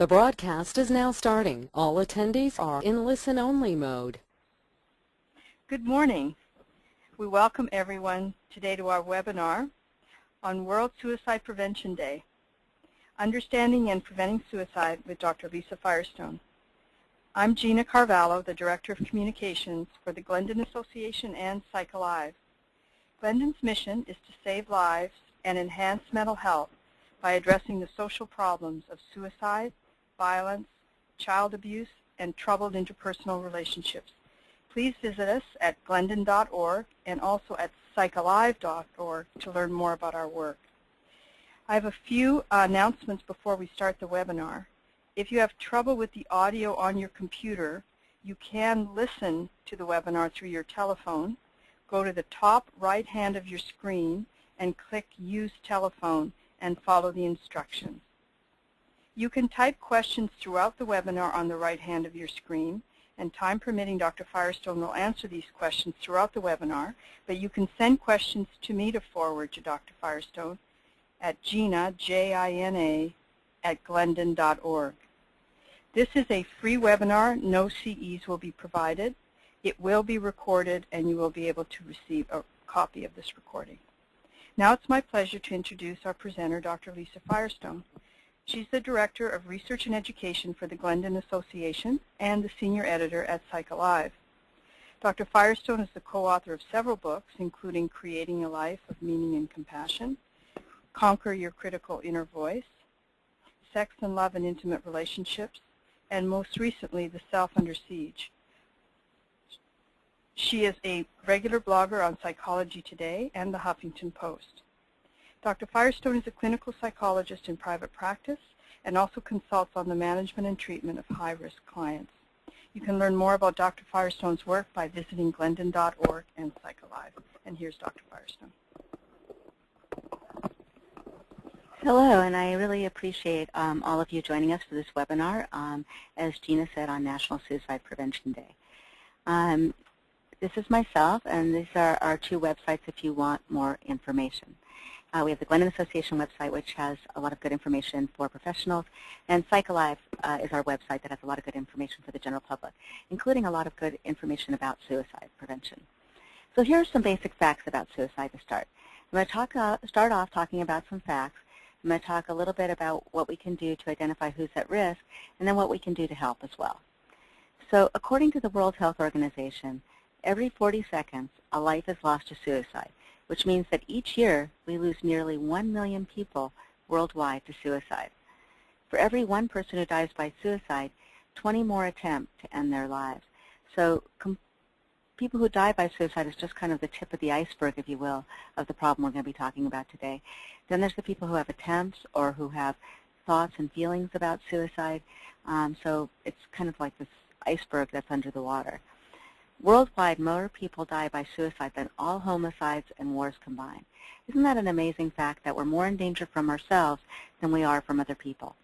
The broadcast is now starting. All attendees are in listen-only mode. Good morning. We welcome everyone today to our webinar on World Suicide Prevention Day, Understanding and Preventing Suicide with Dr. Lisa Firestone. I'm Gina Carvalho, the Director of Communications for the Glendon Association and PsychAlive. Glendon's mission is to save lives and enhance mental health by addressing the social problems of suicide, violence, child abuse, and troubled interpersonal relationships. Please visit us at glendon.org and also at PsychAlive.org to learn more about our work. I have a few announcements before we start the webinar. If you have trouble with the audio on your computer, you can listen to the webinar through your telephone. Go to the top right hand of your screen and click Use Telephone and follow the instructions. You can type questions throughout the webinar on the right hand of your screen, and time permitting, Dr. Firestone will answer these questions throughout the webinar, but you can send questions to me to forward to Dr. Firestone at Gina, J-I-N-A, at glendon.org. This is a free webinar. No CEs will be provided. It will be recorded, and you will be able to receive a copy of this recording. Now it's my pleasure to introduce our presenter, Dr. Lisa Firestone. She's the Director of Research and Education for the Glendon Association and the Senior Editor at PsychAlive. Dr. Firestone is the co-author of several books, including Creating a Life of Meaning and Compassion, Conquer Your Critical Inner Voice, Sex and Love and Intimate Relationships, and most recently, The Self Under Siege. She is a regular blogger on Psychology Today and the Huffington Post. Dr. Firestone is a clinical psychologist in private practice and also consults on the management and treatment of high-risk clients. You can learn more about Dr. Firestone's work by visiting glendon.org and PsychAlive. And here's Dr. Firestone. Hello, and I really appreciate all of you joining us for this webinar, as Gina said, on National Suicide Prevention Day. This is myself, and these are our two websites if you want more information. We have the Glendon Association website, which has a lot of good information for professionals, and PsychAlive is our website that has a lot of good information for the general public, including a lot of good information about suicide prevention. So here are some basic facts about suicide to start. I'm going to start off talking about some facts. I'm going to talk a little bit about what we can do to identify who's at risk, and then what we can do to help as well. So according to the World Health Organization, every 40 seconds, a life is lost to suicide, which means that each year we lose nearly 1 million people worldwide to suicide. For every one person who dies by suicide, 20 more attempt to end their lives. So people who die by suicide is just kind of the tip of the iceberg, if you will, of the problem we're going to be talking about today. Then there's the people who have attempts or who have thoughts and feelings about suicide. So it's kind of like this iceberg that's under the water. Worldwide, more people die by suicide than all homicides and wars combined. Isn't that an amazing fact that we're more in danger from ourselves than we are from other people?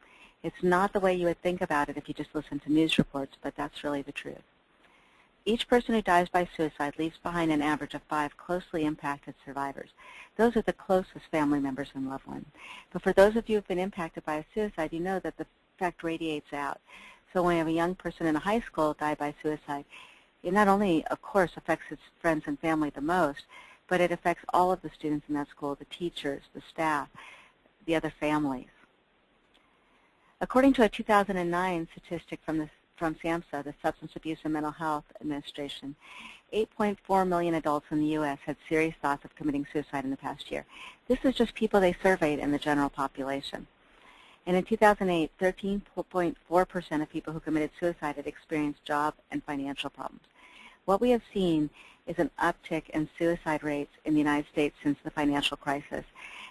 It's not the way you would think about it if you just listen to news reports, but that's really the truth. Each person who dies by suicide leaves behind an average of 5 closely impacted survivors. Those are the closest family members and loved ones. But for those of you who have been impacted by a suicide, you know that the effect radiates out. So when you have a young person in a high school die by suicide, it not only, of course, affects its friends and family the most, but it affects all of the students in that school, the teachers, the staff, the other families. According to a 2009 statistic from SAMHSA, the Substance Abuse and Mental Health Administration, 8.4 million adults in the U.S. had serious thoughts of committing suicide in the past year. This is just people they surveyed in the general population. And in 2008, 13.4% of people who committed suicide had experienced job and financial problems. What we have seen is an uptick in suicide rates in the United States since the financial crisis,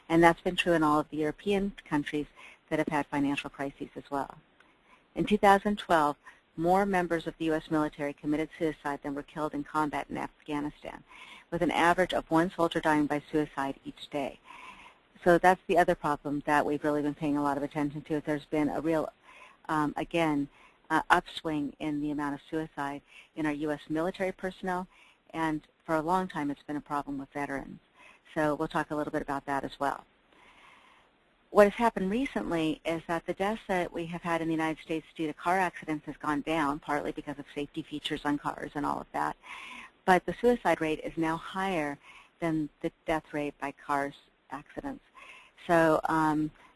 and that's been true in all of the European countries that have had financial crises as well. In 2012, more members of the U.S. military committed suicide than were killed in combat in Afghanistan, with an average of 1 soldier dying by suicide each day. So that's the other problem that we've really been paying a lot of attention to. There's been a real, upswing in the amount of suicide in our U.S. military personnel, and for a long time it's been a problem with veterans. So we'll talk a little bit about that as well. what has happened recently is that the deaths that we have had in the United States due to car accidents has gone down, partly because of safety features on cars and all of that. But the suicide rate is now higher than the death rate by cars accidents. So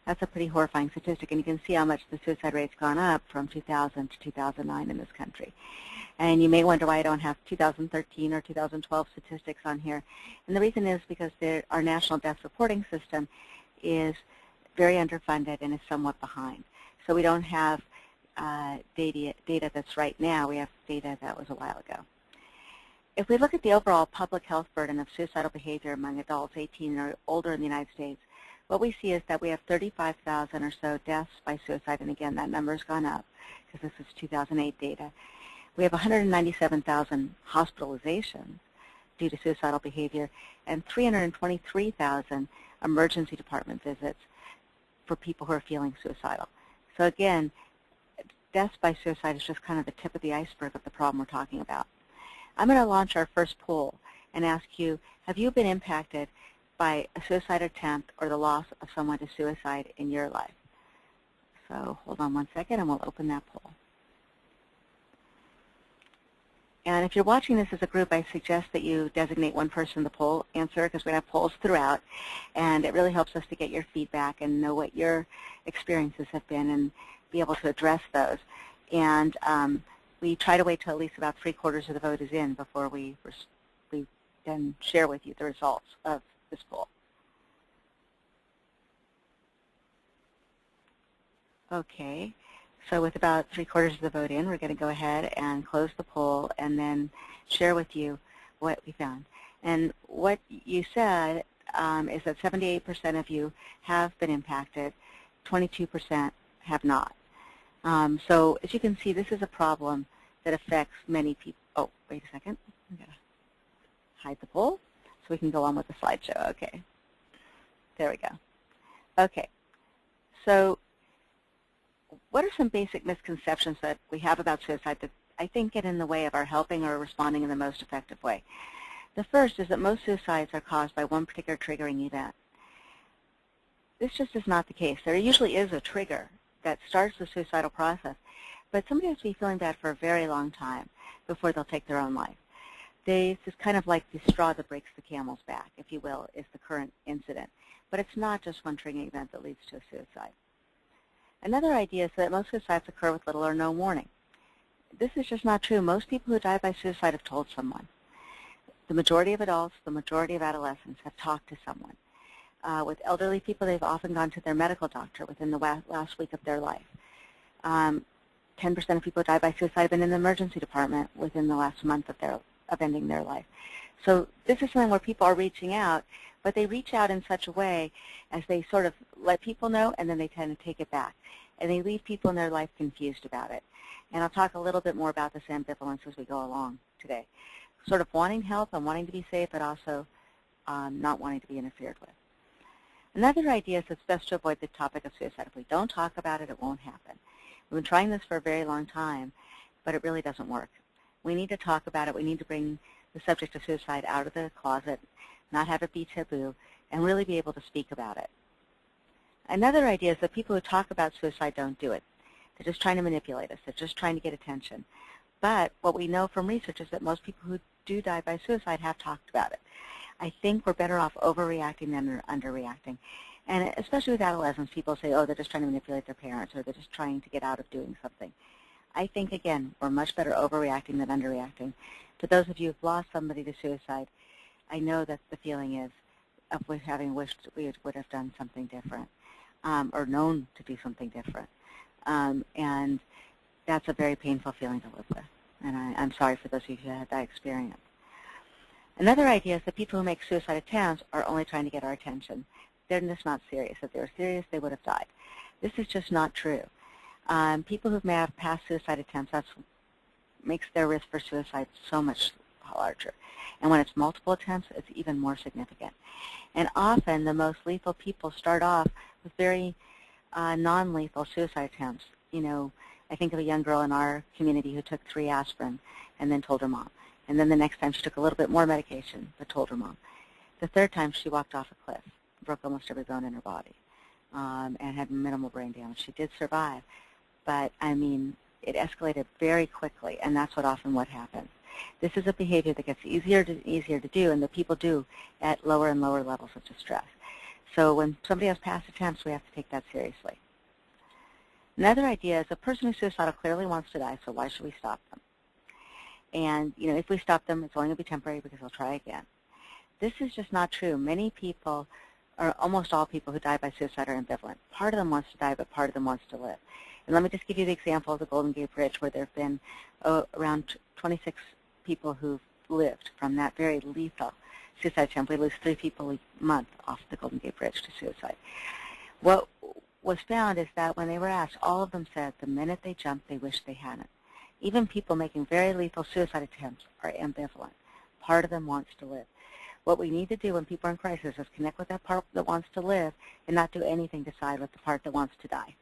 that's a pretty horrifying statistic, and you can see how much the suicide rate's gone up from 2000 to 2009 in this country. And you may wonder why I don't have 2013 or 2012 statistics on here. And the reason is because our national death reporting system is very underfunded and is somewhat behind. So we don't have data that's right now. We have data that was a while ago. If we look at the overall public health burden of suicidal behavior among adults 18 or older in the United States, what we see is that we have 35,000 or so deaths by suicide, and again, that number's gone up because this is 2008 data. We have 197,000 hospitalizations due to suicidal behavior and 323,000 emergency department visits for people who are feeling suicidal. So again, deaths by suicide is just kind of the tip of the iceberg of the problem we're talking about. I'm going to launch our first poll and ask you, have you been impacted by a suicide attempt or the loss of someone to suicide in your life? So hold on one second and we'll open that poll. And if you're watching this as a group, I suggest that you designate one person in the poll answer, because we're going to have polls throughout, and it really helps us to get your feedback and know what your experiences have been and be able to address those. And we try to wait till at least about 3/4 of the vote is in before we then share with you the results of this poll. Okay. So with about 3/4 of the vote in, we're going to go ahead and close the poll and then share with you what we found. And what you said is that 78% of you have been impacted, 22% have not. So as you can see, this is a problem that affects many people. Oh, wait a second. I'm going to hide the poll so we can go on with the slideshow. Okay. There we go. Okay. So what are some basic misconceptions that we have about suicide that I think get in the way of our helping or responding in the most effective way? The first is that most suicides are caused by one particular triggering event. This just is not the case. There usually is a trigger that starts the suicidal process, but somebody has to be feeling bad for a very long time before they'll take their own life. This is kind of like the straw that breaks the camel's back, if you will, is the current incident. But it's not just one triggering event that leads to a suicide. Another idea is that most suicides occur with little or no warning. This is just not true. Most people who die by suicide have told someone. The majority of adults, the majority of adolescents have talked to someone. With elderly people, they've often gone to their medical doctor within the last week of their life. 10% of people who die by suicide have been in the emergency department within the last month of ending their life. So this is something where people are reaching out, but they reach out in such a way as they sort of let people know, and then they tend to take it back. And they leave people in their life confused about it. And I'll talk a little bit more about this ambivalence as we go along today. Sort of wanting help and wanting to be safe, but also not wanting to be interfered with. Another idea is it's best to avoid the topic of suicide. If we don't talk about it, it won't happen. We've been trying this for a very long time, but it really doesn't work. We need to talk about it. We need to bring the subject of suicide out of the closet, not have it be taboo, and really be able to speak about it. Another idea is that people who talk about suicide don't do it. They're just trying to manipulate us. They're just trying to get attention. But what we know from research is that most people who do die by suicide have talked about it. I think we're better off overreacting than underreacting. And especially with adolescents, people say, oh, they're just trying to manipulate their parents, or they're just trying to get out of doing something. I think, again, we're much better overreacting than underreacting. To those of you who've lost somebody to suicide, I know that the feeling is of having wished we would have done something different, or known to do something different. And that's a very painful feeling to live with. And I'm sorry for those of you who had that experience. Another idea is that people who make suicide attempts are only trying to get our attention. They're just not serious. If they were serious, they would have died. This is just not true. People who may have past suicide attempts, that makes their risk for suicide so much larger. And when it's multiple attempts, it's even more significant. And often, the most lethal people start off with very non-lethal suicide attempts. You know, I think of a young girl in our community who took 3 aspirin and then told her mom. And then the next time she took a little bit more medication but told her mom. The third time she walked off a cliff, broke almost every bone in her body. and had minimal brain damage. She did survive, but I mean, it escalated very quickly, and that's what happens. This is a behavior that gets easier to do, and that people do at lower and lower levels of distress. So when somebody has past attempts, we have to take that seriously. Another idea is a person who's suicidal clearly wants to die, so why should we stop them? And if we stop them, it's only going to be temporary because they'll try again. This is just not true. Many people, or almost all people who die by suicide, are ambivalent. Part of them wants to die, but part of them wants to live. And let me just give you the example of the Golden Gate Bridge, where there have been around 26 people who've lived from that very lethal suicide attempt. We lose 3 people a month off the Golden Gate Bridge to suicide. What was found is that when they were asked, all of them said the minute they jumped, they wished they hadn't. Even people making very lethal suicide attempts are ambivalent. Part of them wants to live. What we need to do when people are in crisis is connect with that part that wants to live and not do anything to side with the part that wants to die.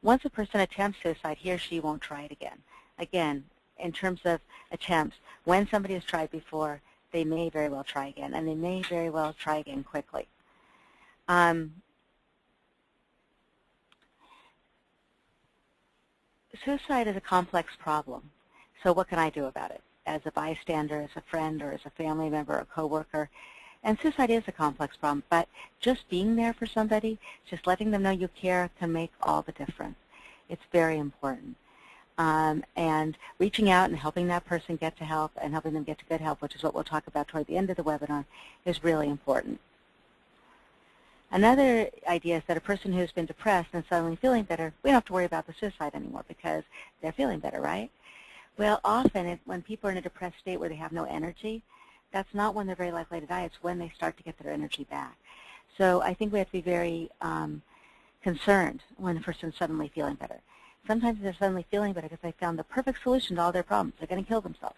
Once a person attempts suicide, he or she won't try it again. Again, in terms of attempts, when somebody has tried before, they may very well try again, and they may very well try again quickly. Suicide is a complex problem, so what can I do about it? As a bystander, as a friend, or as a family member, or a coworker. And suicide is a complex problem, but just being there for somebody, just letting them know you care, can make all the difference. It's very important. And reaching out and helping that person get to help and helping them get to good help, which is what we'll talk about toward the end of the webinar, is really important. Another idea is that a person who's been depressed and suddenly feeling better, we don't have to worry about the suicide anymore because they're feeling better, right? Well, often when people are in a depressed state where they have no energy, that's not when they're very likely to die. It's when they start to get their energy back. So I think we have to be very concerned when a person's suddenly feeling better. Sometimes they're suddenly feeling better because they found the perfect solution to all their problems. They're going to kill themselves.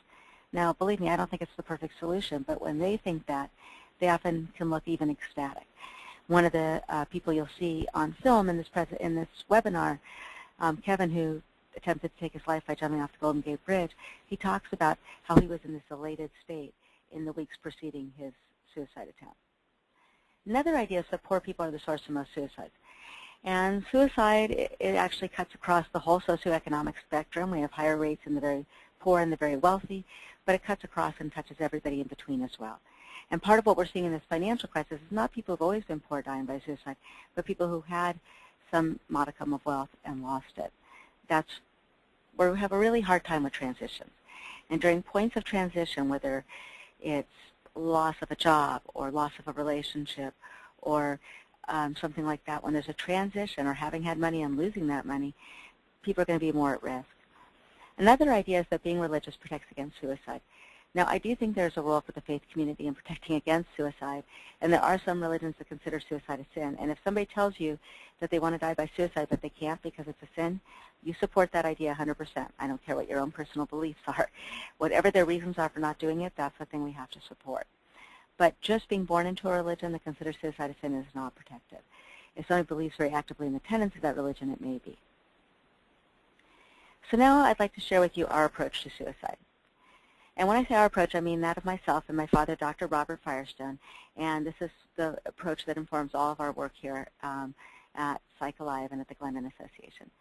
Now, believe me, I don't think it's the perfect solution, but when they think that, they often can look even ecstatic. One of the people you'll see on film in this webinar, Kevin, who attempted to take his life by jumping off the Golden Gate Bridge, he talks about how he was in this elated state in the weeks preceding his suicide attempt. Another idea is that poor people are the source of most suicides. And suicide, it actually cuts across the whole socioeconomic spectrum. We have higher rates in the very poor and the very wealthy, but it cuts across and touches everybody in between as well. And part of what we're seeing in this financial crisis is not people who've always been poor dying by suicide, but people who had some modicum of wealth and lost it. That's where we have a really hard time with transitions. And during points of transition, whether it's loss of a job or loss of a relationship or something like that, when there's a transition or having had money and losing that money, people are going to be more at risk. Another idea is that being religious protects against suicide. Now, I do think there's a role for the faith community in protecting against suicide, and there are some religions that consider suicide a sin. And if somebody tells you that they want to die by suicide but they can't because it's a sin, you support that idea 100%. I don't care what your own personal beliefs are. Whatever their reasons are for not doing it, that's the thing we have to support. But just being born into a religion that considers suicide a sin is not protective. If somebody believes very actively in the tenets of that religion, it may be. So now I'd like to share with you our approach to suicide. And when I say our approach, I mean that of myself and my father, Dr. Robert Firestone. And this is the approach that informs all of our work here at PsychAlive and at the Glendon Association.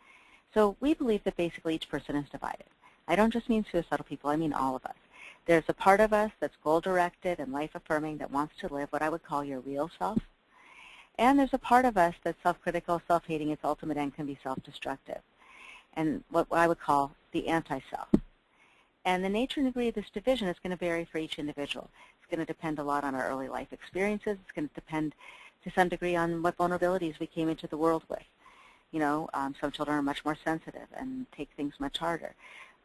So we believe that basically each person is divided. I don't just mean suicidal people, I mean all of us. There's a part of us that's goal-directed and life-affirming that wants to live what I would call your real self. And there's a part of us that's self-critical, self-hating, its ultimate end can be self-destructive, and what I would call the anti-self. And the nature and degree of this division is going to vary for each individual. It's going to depend a lot on our early life experiences. It's going to depend to some degree on what vulnerabilities we came into the world with. You know, some children are much more sensitive and take things much harder.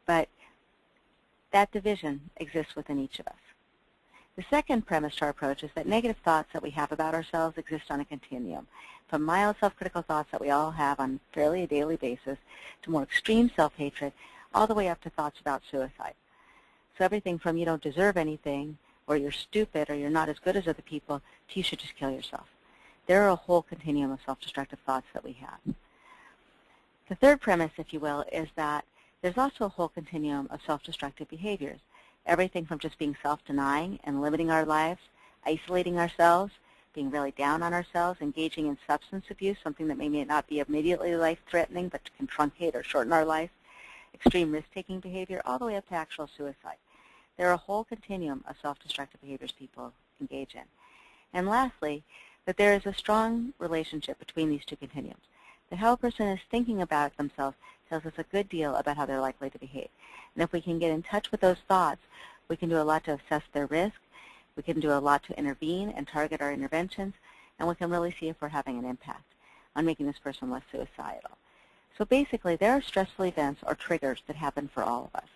But that division exists within each of us. The second premise to our approach is that negative thoughts that we have about ourselves exist on a continuum, from mild self-critical thoughts that we all have on fairly a daily basis to more extreme self-hatred, all the way up to thoughts about suicide. So everything from you don't deserve anything, or you're stupid, or you're not as good as other people, to you should just kill yourself. There are a whole continuum of self-destructive thoughts that we have. The third premise, if you will, is that there's also a whole continuum of self-destructive behaviors. Everything from just being self-denying and limiting our lives, isolating ourselves, being really down on ourselves, engaging in substance abuse, something that may not be immediately life-threatening but can truncate or shorten our life, extreme risk-taking behavior, all the way up to actual suicide. There are a whole continuum of self-destructive behaviors people engage in. And lastly, that there is a strong relationship between these two continuums. That how a person is thinking about themselves tells us a good deal about how they're likely to behave. And if we can get in touch with those thoughts, we can do a lot to assess their risk, we can do a lot to intervene and target our interventions, and we can really see if we're having an impact on making this person less suicidal. So basically, there are stressful events or triggers that happen for all of us.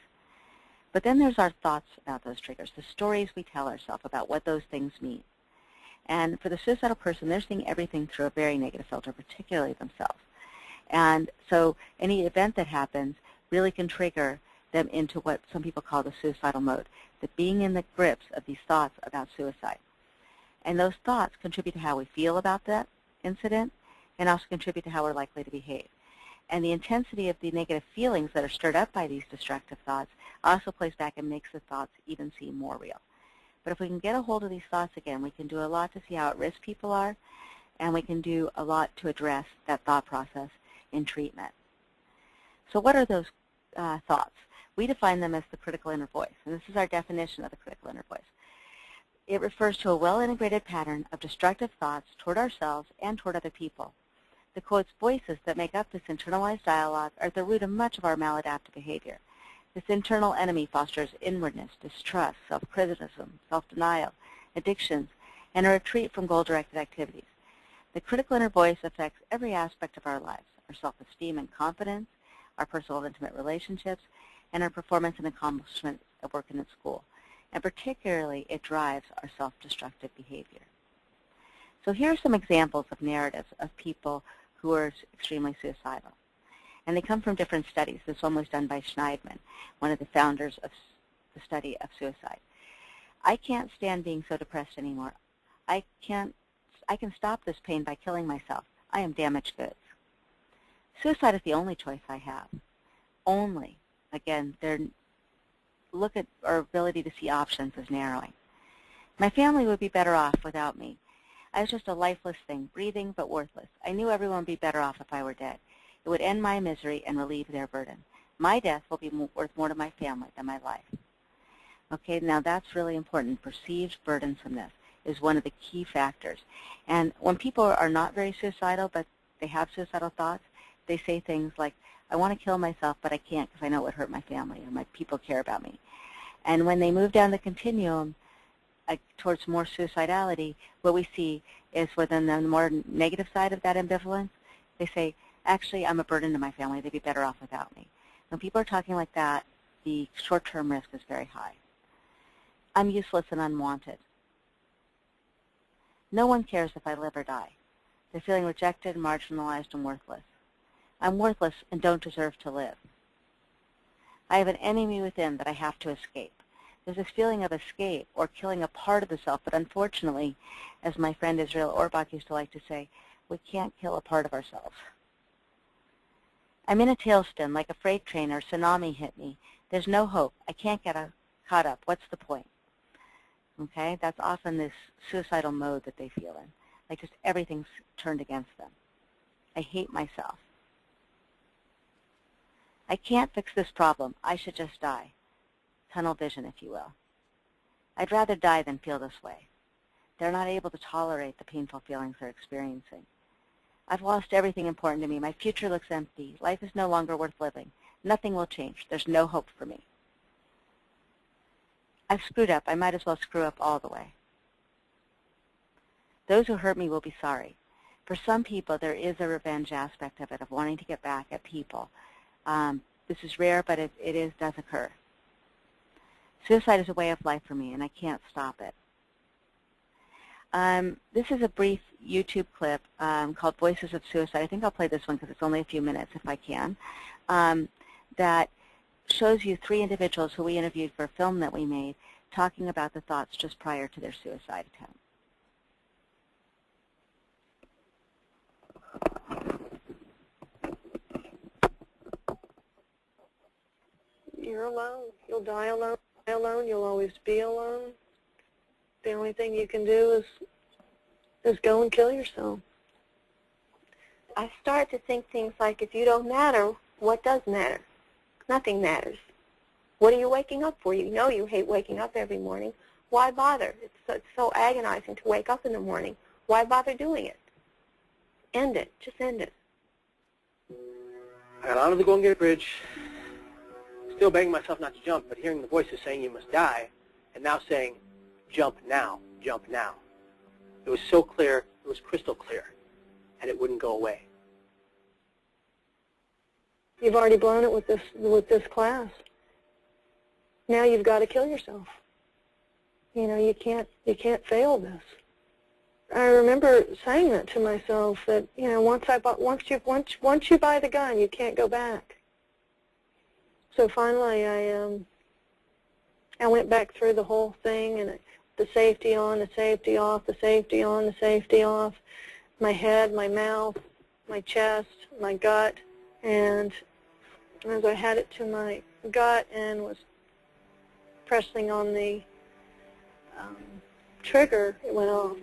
But then there's our thoughts about those triggers, the stories we tell ourselves about what those things mean. And for the suicidal person, they're seeing everything through a very negative filter, particularly themselves. And so any event that happens really can trigger them into what some people call the suicidal mode, that being in the grips of these thoughts about suicide. And those thoughts contribute to how we feel about that incident and also contribute to how we're likely to behave. And the intensity of the negative feelings that are stirred up by these destructive thoughts also plays back and makes the thoughts even seem more real. But if we can get a hold of these thoughts again, we can do a lot to see how at risk people are, and we can do a lot to address that thought process in treatment. So what are those thoughts? We define them as the critical inner voice, and this is our definition of the critical inner voice. It refers to a well-integrated pattern of destructive thoughts toward ourselves and toward other people. The quotes voices that make up this internalized dialogue are at the root of much of our maladaptive behavior. This internal enemy fosters inwardness, distrust, self-criticism, self-denial, addictions, and a retreat from goal-directed activities. The critical inner voice affects every aspect of our lives, our self-esteem and confidence, our personal and intimate relationships, and our performance and accomplishment at work and at school. And particularly, it drives our self-destructive behavior. So here are some examples of narratives of people who are extremely suicidal. And they come from different studies. This one was done by Schneidman, one of the founders of the study of suicide. I can't stand being so depressed anymore. I can stop this pain by killing myself. I am damaged goods. Suicide is the only choice I have. Only. Again, look at our ability to see options as narrowing. My family would be better off without me. I was just a lifeless thing, breathing but worthless. I knew everyone would be better off if I were dead. It would end my misery and relieve their burden. My death will be worth more to my family than my life. Okay, now that's really important. Perceived burdensomeness is one of the key factors. And when people are not very suicidal, but they have suicidal thoughts, they say things like, I want to kill myself, but I can't because I know it would hurt my family or my people care about me. And when they move down the continuum towards more suicidality, what we see is within the more negative side of that ambivalence, they say, actually, I'm a burden to my family. They'd be better off without me. When people are talking like that, the short-term risk is very high. I'm useless and unwanted. No one cares if I live or die. They're feeling rejected, marginalized, and worthless. I'm worthless and don't deserve to live. I have an enemy within that I have to escape. There's this feeling of escape or killing a part of the self, but unfortunately, as my friend Israel Orbach used to like to say, we can't kill a part of ourselves. I'm in a tailspin like a freight train or tsunami hit me. There's no hope. I can't get caught up. What's the point? Okay, that's often this suicidal mode that they feel in, like just everything's turned against them. I hate myself. I can't fix this problem. I should just die. Tunnel vision, if you will. I'd rather die than feel this way. They're not able to tolerate the painful feelings they're experiencing. I've lost everything important to me. My future looks empty. Life is no longer worth living. Nothing will change. There's no hope for me. I've screwed up. I might as well screw up all the way. Those who hurt me will be sorry. For some people, there is a revenge aspect of it, of wanting to get back at people. This is rare, but it does occur. Suicide is a way of life for me, and I can't stop it. This is a brief YouTube clip called Voices of Suicide. I think I'll play this one because it's only a few minutes if I can, that shows you 3 individuals who we interviewed for a film that we made talking about the thoughts just prior to their suicide attempt. You're alone. You'll die alone. You'll always be alone. The only thing you can do is go and kill yourself. I start to think things like, if you don't matter, what does matter? Nothing matters. What are you waking up for? You know you hate waking up every morning. Why bother? It's so agonizing to wake up in the morning. Why bother doing it? End it. Just end it. I got onto the Golden Gate Bridge, still begging myself not to jump, but hearing the voices saying you must die, and now saying, jump now, jump now. It was so clear, it was crystal clear, and it wouldn't go away. You've already blown it with this class. Now you've got to kill yourself. You know, you can't fail this. I remember saying that to myself, that, you know, once you buy the gun, you can't go back. So finally, I went back through the whole thing, and the safety on, the safety off, the safety on, the safety off, my head, my mouth, my chest, my gut, and as I had it to my gut and was pressing on the trigger, it went off.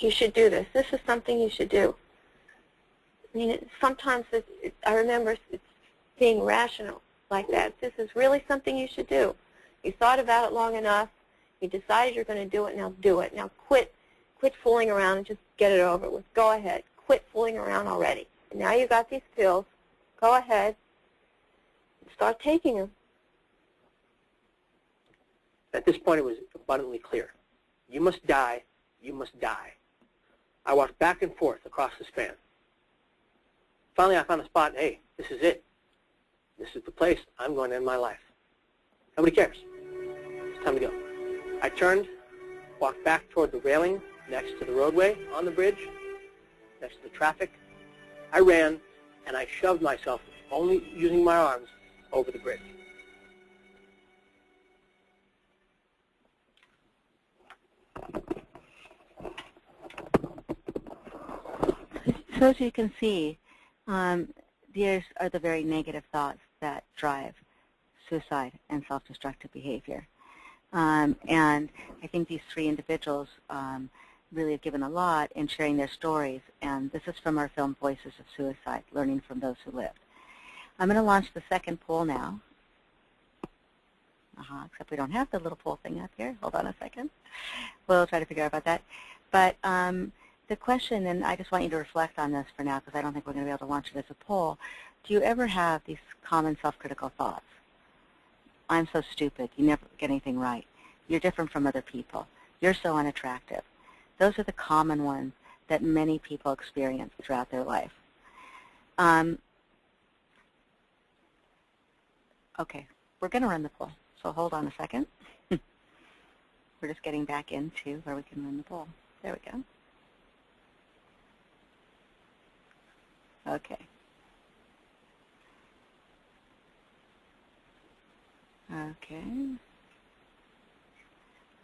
You should do this. This is something you should do. I mean, sometimes I remember it's being rational like that. This is really something you should do. You thought about it long enough. You decided you're going to do it. Now do it. Now quit fooling around and just get it over with. Go ahead. Quit fooling around already. And now you got these pills. Go ahead. Start taking them. At this point, it was abundantly clear. You must die. You must die. I walked back and forth across the span. Finally, I found a spot. Hey, this is it. This is the place. I'm going to end my life. Nobody cares. It's time to go. I turned, walked back toward the railing next to the roadway on the bridge, next to the traffic. I ran, and I shoved myself, only using my arms, over the bridge. So as you can see, these are the very negative thoughts that drive suicide and self-destructive behavior. And I think these three individuals really have given a lot in sharing their stories. And this is from our film Voices of Suicide, Learning from Those Who Lived. I'm going to launch the second poll now. Except we don't have the little poll thing up here. Hold on a second. We'll try to figure out about that. But the question, and I just want you to reflect on this for now because I don't think we're going to be able to launch it as a poll. Do you ever have these common self-critical thoughts? I'm so stupid. You never get anything right. You're different from other people. You're so unattractive. Those are the common ones that many people experience throughout their life. Okay, we're going to run the poll, so hold on a second. We're just getting back into where we can run the poll. There we go. Okay.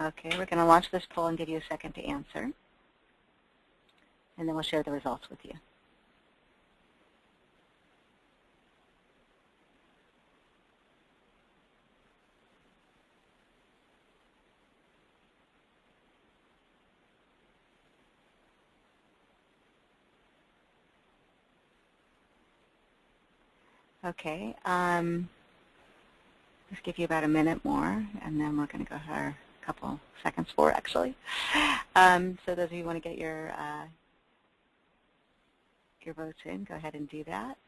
Okay, we're going to launch this poll and give you a second to answer. And then we'll share the results with you. Okay, just give you about a minute more, and then we're going to go a couple seconds more, actually. So those of you who want to get your votes in, go ahead and do that.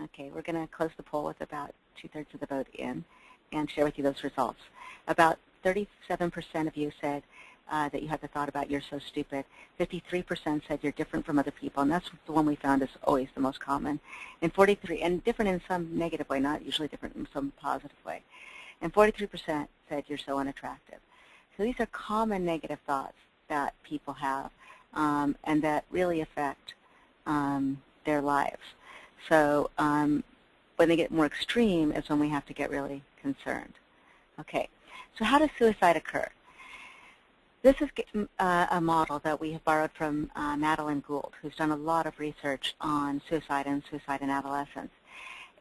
Okay, we're going to close the poll with about 2/3 of the vote in and share with you those results. About 37% of you said that you had the thought about you're so stupid. 53% said you're different from other people, and that's the one we found is always the most common. And 43, and different in some negative way, not usually different in some positive way. And 43% said you're so unattractive. So these are common negative thoughts that people have, and that really affect their lives. So when they get more extreme is when we have to get really concerned. Okay, so how does suicide occur? This is a model that we have borrowed from Madeline Gould, who's done a lot of research on suicide and suicide in adolescence.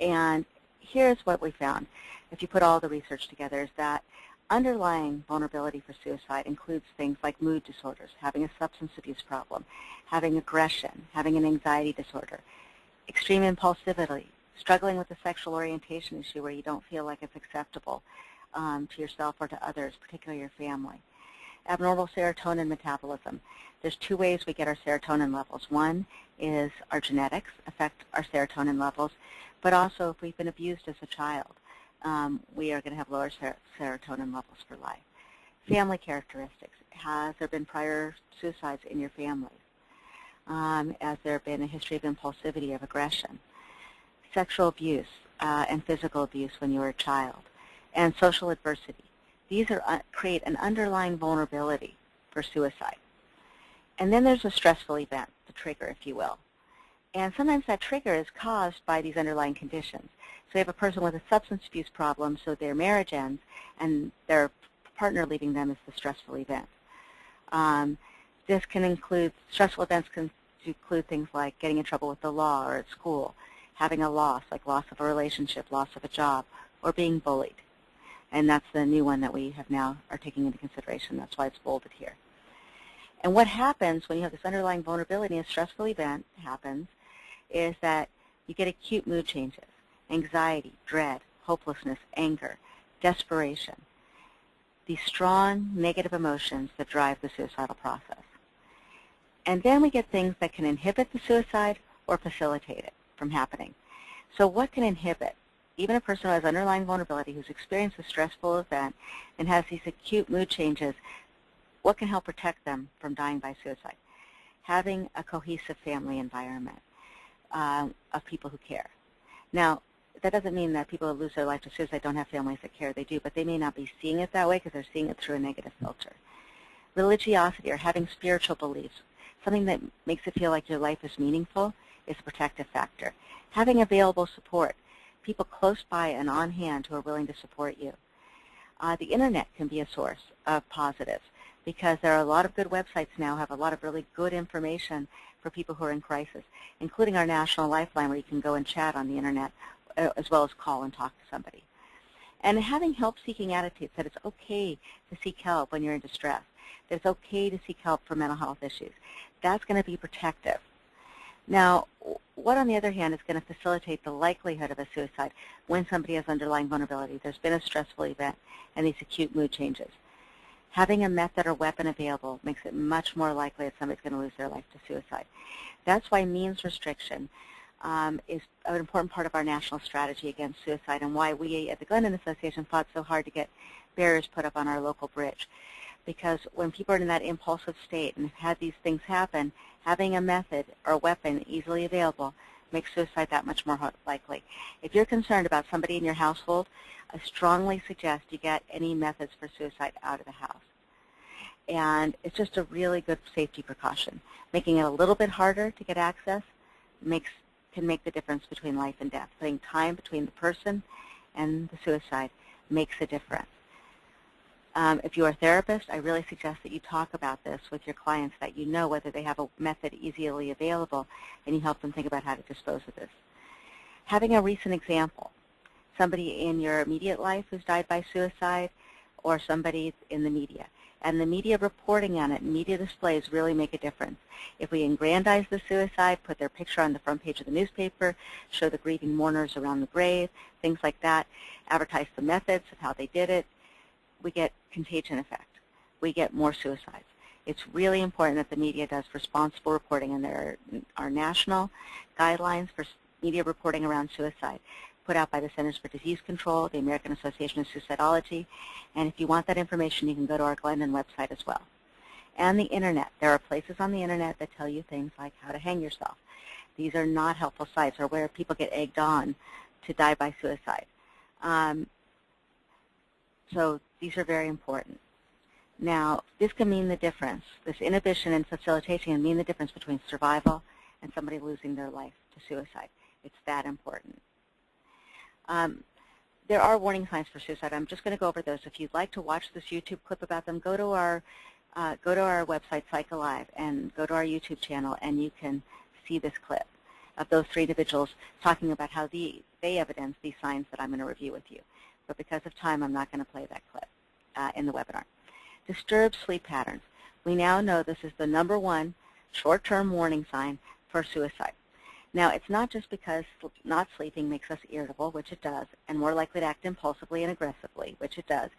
And here's what we found, if you put all the research together, is that underlying vulnerability for suicide includes things like mood disorders, having a substance abuse problem, having aggression, having an anxiety disorder, extreme impulsivity, struggling with a sexual orientation issue where you don't feel like it's acceptable to yourself or to others, particularly your family. Abnormal serotonin metabolism. There's two ways we get our serotonin levels. One is our genetics affect our serotonin levels, but also if we've been abused as a child, we are going to have lower serotonin levels for life. Family characteristics. Has there been prior suicides in your family? Has there been a history of impulsivity, of aggression? Sexual abuse and physical abuse when you were a child, and social adversity. These create an underlying vulnerability for suicide. And then there's a stressful event, the trigger, if you will. And sometimes that trigger is caused by these underlying conditions. So you have a person with a substance abuse problem, so their marriage ends, and their partner leaving them is the stressful event. This can include, stressful events can include things like getting in trouble with the law or at school, having a loss, like loss of a relationship, loss of a job, or being bullied. And that's the new one that we have now are taking into consideration. That's why it's bolded here. And what happens when you have this underlying vulnerability and a stressful event happens is that you get acute mood changes, anxiety, dread, hopelessness, anger, desperation, these strong negative emotions that drive the suicidal process. And then we get things that can inhibit the suicide or facilitate it from happening. So what can inhibit? Even a person who has underlying vulnerability, who's experienced a stressful event and has these acute mood changes, what can help protect them from dying by suicide? Having a cohesive family environment of people who care. Now, that doesn't mean that people who lose their life to suicide don't have families that care. They do, but they may not be seeing it that way because they're seeing it through a negative filter. Religiosity, or having spiritual beliefs, something that makes it feel like your life is meaningful, is a protective factor. Having available support, people close by and on hand who are willing to support you. The internet can be a source of positives because there are a lot of good websites now, have a lot of really good information for people who are in crisis, including our National Lifeline where you can go and chat on the internet as well as call and talk to somebody. And having help-seeking attitudes, that it's okay to seek help when you're in distress, that it's okay to seek help for mental health issues. That's going to be protective. Now, what on the other hand is going to facilitate the likelihood of a suicide when somebody has underlying vulnerability? There's been a stressful event and these acute mood changes. Having a method or weapon available makes it much more likely that somebody's going to lose their life to suicide. That's why means restriction is an important part of our national strategy against suicide and why we at the Glendon Association fought so hard to get barriers put up on our local bridge. Because when people are in that impulsive state and have had these things happen, having a method or a weapon easily available makes suicide that much more likely. If you're concerned about somebody in your household, I strongly suggest you get any methods for suicide out of the house. And it's just a really good safety precaution. Making it a little bit harder to get access can make the difference between life and death. Putting time between the person and the suicide makes a difference. If you're a therapist, I really suggest that you talk about this with your clients, that you know whether they have a method easily available, and you help them think about how to dispose of this. Having a recent example, somebody in your immediate life who's died by suicide, or somebody in the media. And the media reporting on it, media displays really make a difference. If we aggrandize the suicide, put their picture on the front page of the newspaper, show the grieving mourners around the grave, things like that, advertise the methods of how they did it, we get contagion effect. We get more suicides. It's really important that the media does responsible reporting, and there are national guidelines for media reporting around suicide put out by the Centers for Disease Control, the American Association of Suicidology, and if you want that information, you can go to our Glendon website as well. And the internet. There are places on the internet that tell you things like how to hang yourself. These are not helpful sites or where people get egged on to die by suicide. So these are very important. Now, this can mean the difference. This inhibition and facilitation can mean the difference between survival and somebody losing their life to suicide. It's that important. There are warning signs for suicide. I'm just going to go over those. If you'd like to watch this YouTube clip about them, go to our website, PsychAlive, and go to our YouTube channel, and you can see this clip. of those 3 individuals talking about how they evidence these signs that I'm going to review with you. But because of time, I'm not going to play that clip in the webinar. Disturbed sleep patterns. We now know this is the #1 short-term warning sign for suicide. Now, it's not just because not sleeping makes us irritable, which it does, and more likely to act impulsively and aggressively, which it does,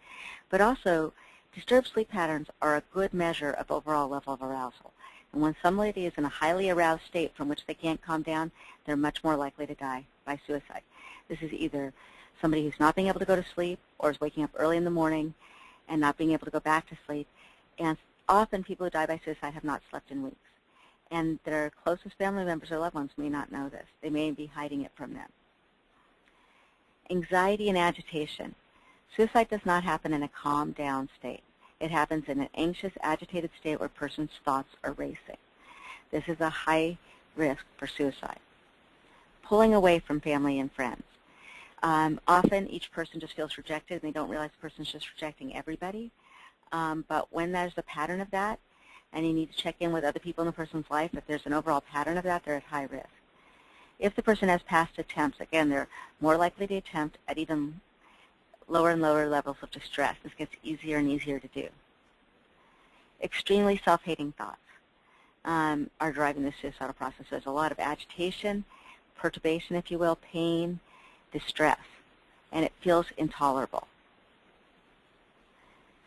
but also disturbed sleep patterns are a good measure of overall level of arousal. And when somebody is in a highly aroused state from which they can't calm down, they're much more likely to die by suicide. This is either somebody who's not being able to go to sleep or is waking up early in the morning and not being able to go back to sleep. And often people who die by suicide have not slept in weeks. And their closest family members or loved ones may not know this. They may be hiding it from them. Anxiety and agitation. Suicide does not happen in a calm down state. It happens in an anxious, agitated state where a person's thoughts are racing. This is a high risk for suicide. Pulling away from family and friends. Often each person just feels rejected and they don't realize the person's just rejecting everybody. But when there's a pattern of that, and you need to check in with other people in the person's life, if there's an overall pattern of that, they're at high risk. If the person has past attempts, again, they're more likely to attempt at even lower and lower levels of distress. This gets easier and easier to do. Extremely self-hating thoughts are driving the suicidal process. There's a lot of agitation, perturbation, if you will, pain, distress, and it feels intolerable.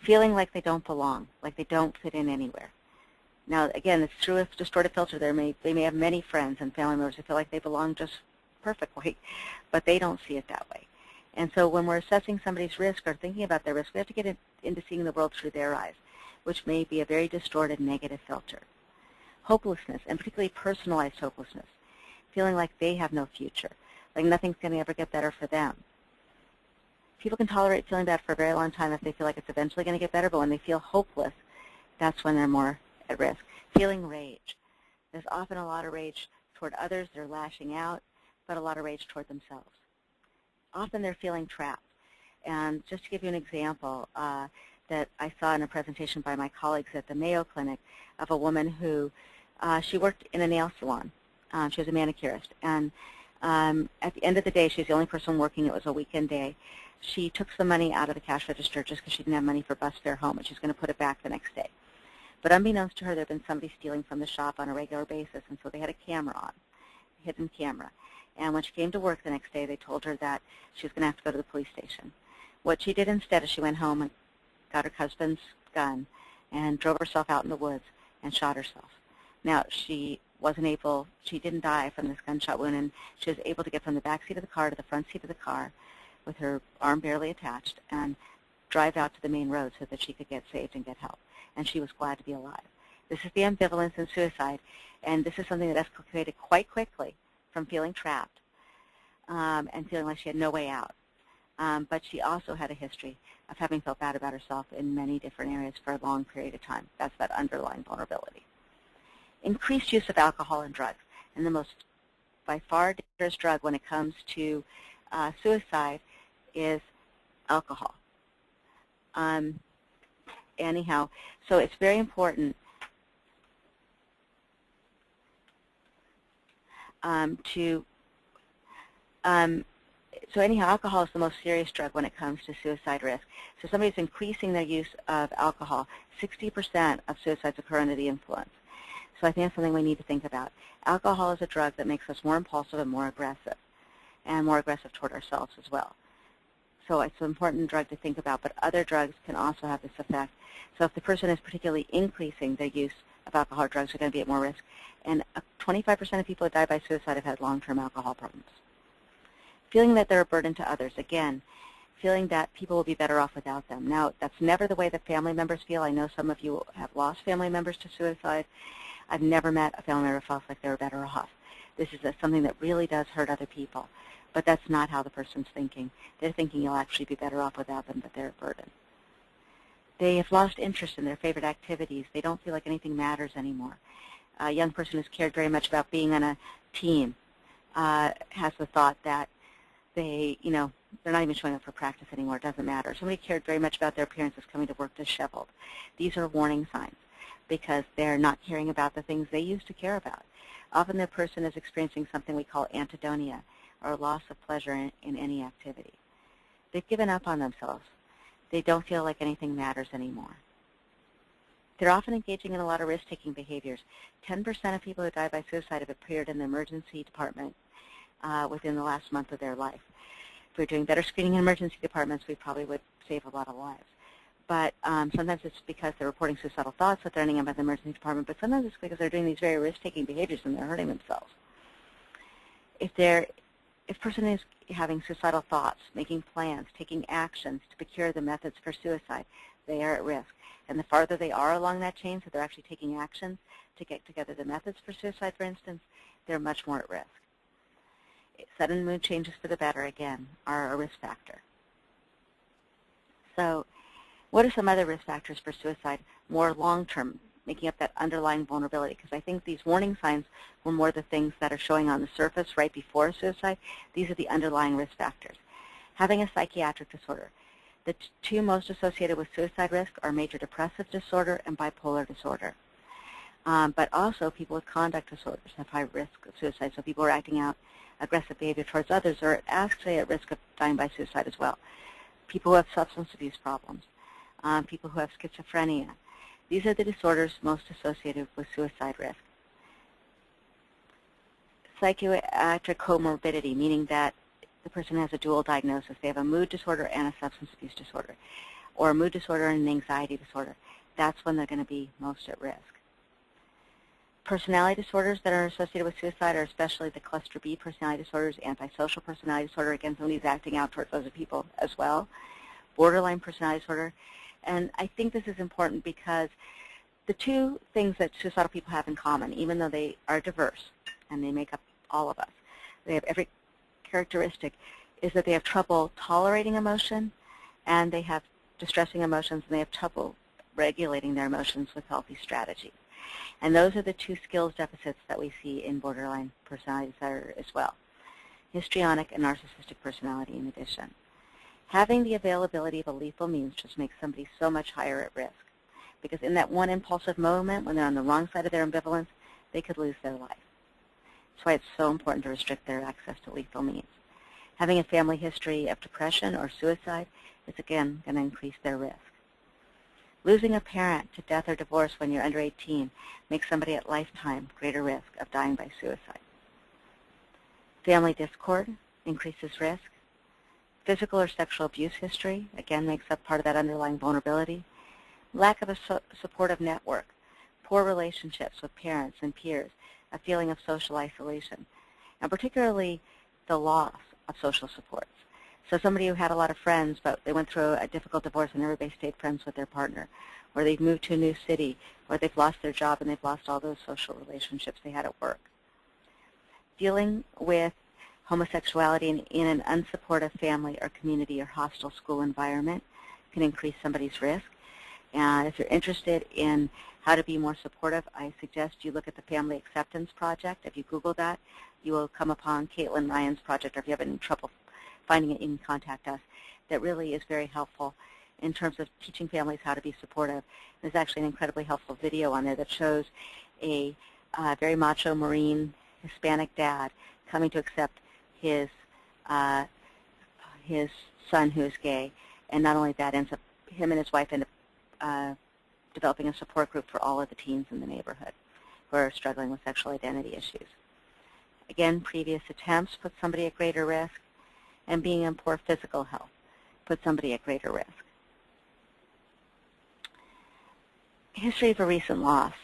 Feeling like they don't belong, like they don't fit in anywhere. Now, again, it's true with distorted filter. They may have many friends and family members who feel like they belong just perfectly, but they don't see it that way. And so when we're assessing somebody's risk or thinking about their risk, we have to get into seeing the world through their eyes, which may be a very distorted negative filter. Hopelessness, and particularly personalized hopelessness, feeling like they have no future, like nothing's going to ever get better for them. People can tolerate feeling bad for a very long time if they feel like it's eventually going to get better, but when they feel hopeless, that's when they're more at risk. Feeling rage. There's often a lot of rage toward others. They're lashing out, but a lot of rage toward themselves. Often they're feeling trapped. And just to give you an example that I saw in a presentation by my colleagues at the Mayo Clinic of a woman who, she worked in a nail salon. She was a manicurist. And at the end of the day, she's the only person working. It was a weekend day. She took some money out of the cash register just because she didn't have money for bus fare home, and she's going to put it back the next day. But unbeknownst to her, there had been somebody stealing from the shop on a regular basis, and so they had a camera on, a hidden camera. And when she came to work the next day, they told her that she was going to have to go to the police station. What she did instead is she went home and got her husband's gun and drove herself out in the woods and shot herself. Now, she didn't die from this gunshot wound, and she was able to get from the back seat of the car to the front seat of the car with her arm barely attached and drive out to the main road so that she could get saved and get help. And she was glad to be alive. This is the ambivalence in suicide, and this is something that escalated quite quickly from feeling trapped and feeling like she had no way out. But she also had a history of having felt bad about herself in many different areas for a long period of time. That's that underlying vulnerability. Increased use of alcohol and drugs. And the most, by far, dangerous drug when it comes to suicide is alcohol. Anyhow, so it's very important alcohol is the most serious drug when it comes to suicide risk. So somebody's increasing their use of alcohol. 60% of suicides occur under the influence. So I think that's something we need to think about. Alcohol is a drug that makes us more impulsive and more aggressive toward ourselves as well. So it's an important drug to think about, but other drugs can also have this effect. So if the person is particularly increasing their use of alcohol or drugs, they're going to be at more risk. And 25% of people who die by suicide have had long-term alcohol problems. Feeling that they're a burden to others. Again, feeling that people will be better off without them. Now, that's never the way that family members feel. I know some of you have lost family members to suicide. I've never met a family member who felt like they were better off. This is something that really does hurt other people. But that's not how the person's thinking. They're thinking you'll actually be better off without them, but they're a burden. They have lost interest in their favorite activities. They don't feel like anything matters anymore. A young person who's cared very much about being on a team has the thought that they're not even showing up for practice anymore. It doesn't matter. Somebody cared very much about their appearance is coming to work disheveled. These are warning signs because they're not caring about the things they used to care about. Often the person is experiencing something we call anhedonia, or loss of pleasure in any activity. They've given up on themselves. They don't feel like anything matters anymore. They're often engaging in a lot of risk-taking behaviors. 10% of people who die by suicide have appeared in the emergency department within the last month of their life. If we were doing better screening in emergency departments, we probably would save a lot of lives. But sometimes it's because they're reporting suicidal thoughts that they're ending up in the emergency department, but sometimes it's because they're doing these very risk-taking behaviors and they're hurting themselves. If a person is having suicidal thoughts, making plans, taking actions to procure the methods for suicide, they are at risk. And the farther they are along that chain, so they're actually taking actions to get together the methods for suicide, for instance, they're much more at risk. Sudden mood changes for the better, again, are a risk factor. So what are some other risk factors for suicide, more long-term, making up that underlying vulnerability? Because I think these warning signs were more the things that are showing on the surface right before suicide. These are the underlying risk factors. Having a psychiatric disorder. The two most associated with suicide risk are major depressive disorder and bipolar disorder. But also people with conduct disorders have high risk of suicide. So people who are acting out aggressive behavior towards others are actually at risk of dying by suicide as well. People who have substance abuse problems. People who have schizophrenia. These are the disorders most associated with suicide risk. Psychiatric comorbidity, meaning that the person has a dual diagnosis. They have a mood disorder and a substance abuse disorder, or a mood disorder and an anxiety disorder. That's when they're going to be most at risk. Personality disorders that are associated with suicide are especially the cluster B personality disorders, antisocial personality disorder, again, somebody's acting out towards other people as well, borderline personality disorder. And I think this is important because the two things that suicidal people have in common, even though they are diverse and they make up all of us, they have every characteristic, is that they have trouble tolerating emotion, and they have distressing emotions, and they have trouble regulating their emotions with healthy strategies. And those are the two skills deficits that we see in borderline personality disorder as well. Histrionic and narcissistic personality in addition. Having the availability of a lethal means just makes somebody so much higher at risk, because in that one impulsive moment when they're on the wrong side of their ambivalence, they could lose their life. That's why it's so important to restrict their access to lethal means. Having a family history of depression or suicide is, again, going to increase their risk. Losing a parent to death or divorce when you're under 18 makes somebody at lifetime greater risk of dying by suicide. Family discord increases risk. Physical or sexual abuse history, again, makes up part of that underlying vulnerability. Lack of a supportive network, poor relationships with parents and peers, a feeling of social isolation, and particularly the loss of social supports. So somebody who had a lot of friends, but they went through a difficult divorce and everybody stayed friends with their partner, or they've moved to a new city, or they've lost their job and they've lost all those social relationships they had at work. Dealing with homosexuality in an unsupportive family or community or hostile school environment can increase somebody's risk. And if you're interested in how to be more supportive, I suggest you look at the Family Acceptance Project. If you Google that, you will come upon Caitlin Ryan's project, or if you have any trouble finding it, you can contact us. That really is very helpful in terms of teaching families how to be supportive. There's actually an incredibly helpful video on there that shows a very macho Marine Hispanic dad coming to accept his son who is gay, and not only that, ends up him and his wife end up developing a support group for all of the teens in the neighborhood who are struggling with sexual identity issues. Again, previous attempts put somebody at greater risk, and being in poor physical health put somebody at greater risk. History of a recent loss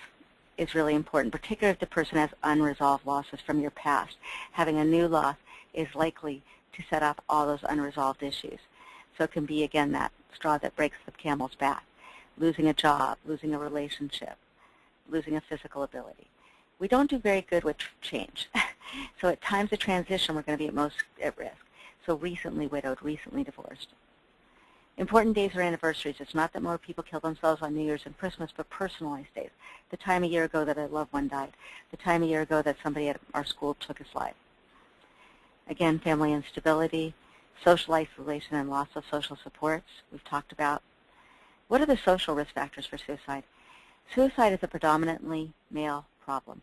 is really important, particularly if the person has unresolved losses from your past. Having a new loss is likely to set off all those unresolved issues. So it can be, again, that straw that breaks the camel's back. Losing a job, losing a relationship, losing a physical ability. We don't do very good with change. So at times of transition, we're going to be most at risk. So recently widowed, recently divorced. Important days or anniversaries. It's not that more people kill themselves on New Year's and Christmas, but personalized days. The time a year ago that a loved one died. The time a year ago that somebody at our school took his life. Again, family instability, social isolation and loss of social supports we've talked about. What are the social risk factors for suicide? Suicide is a predominantly male problem.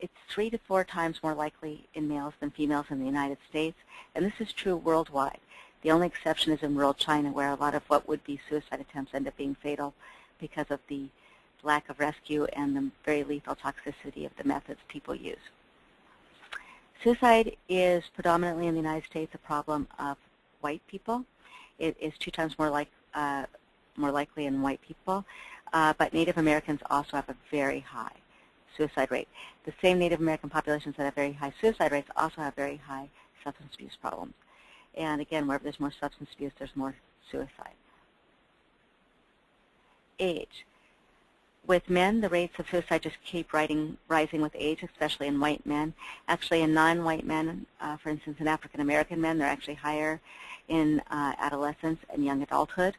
It's 3 to 4 times more likely in males than females in the United States, and this is true worldwide. The only exception is in rural China, where a lot of what would be suicide attempts end up being fatal because of the lack of rescue and the very lethal toxicity of the methods people use. Suicide is predominantly in the United States a problem of white people. It is 2 times more likely in white people, but Native Americans also have a very high suicide rate. The same Native American populations that have very high suicide rates also have very high substance abuse problems. And again, wherever there's more substance abuse, there's more suicide. Age. With men, the rates of suicide just keep rising with age, especially in white men. Actually, in non-white men, for instance, in African-American men, they're actually higher in adolescence and young adulthood.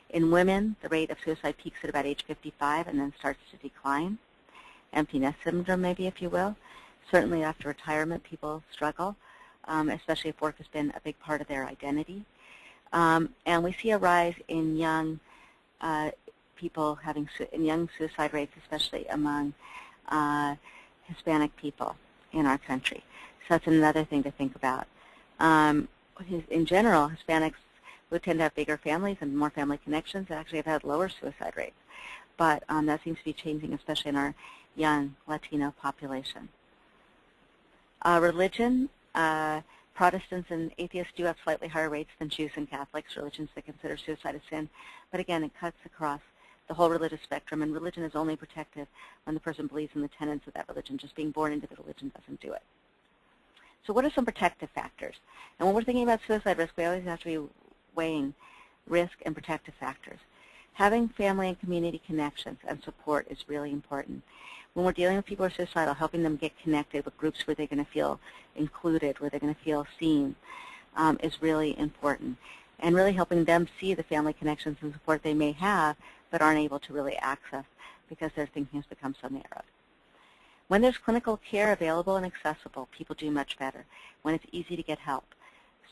In women, the rate of suicide peaks at about age 55 and then starts to decline. Empty nest syndrome, maybe, if you will. Certainly after retirement, people struggle, especially if work has been a big part of their identity. And we see a rise in young people in young suicide rates, especially among Hispanic people in our country. So that's another thing to think about. In general, Hispanics would tend to have bigger families and more family connections and actually have had lower suicide rates. But that seems to be changing, especially in our young Latino population. Religion, Protestants and atheists do have slightly higher rates than Jews and Catholics, religions that consider suicide a sin. But again, it cuts across the whole religious spectrum, and religion is only protective when the person believes in the tenets of that religion. Just being born into the religion doesn't do it. So what are some protective factors? And when we're thinking about suicide risk, we always have to be weighing risk and protective factors. Having family and community connections and support is really important. When we're dealing with people who are suicidal, helping them get connected with groups where they're going to feel included, where they're going to feel seen, is really important. And really helping them see the family connections and support they may have but aren't able to really access because their thinking has become so narrowed. When there's clinical care available and accessible, people do much better. When it's easy to get help.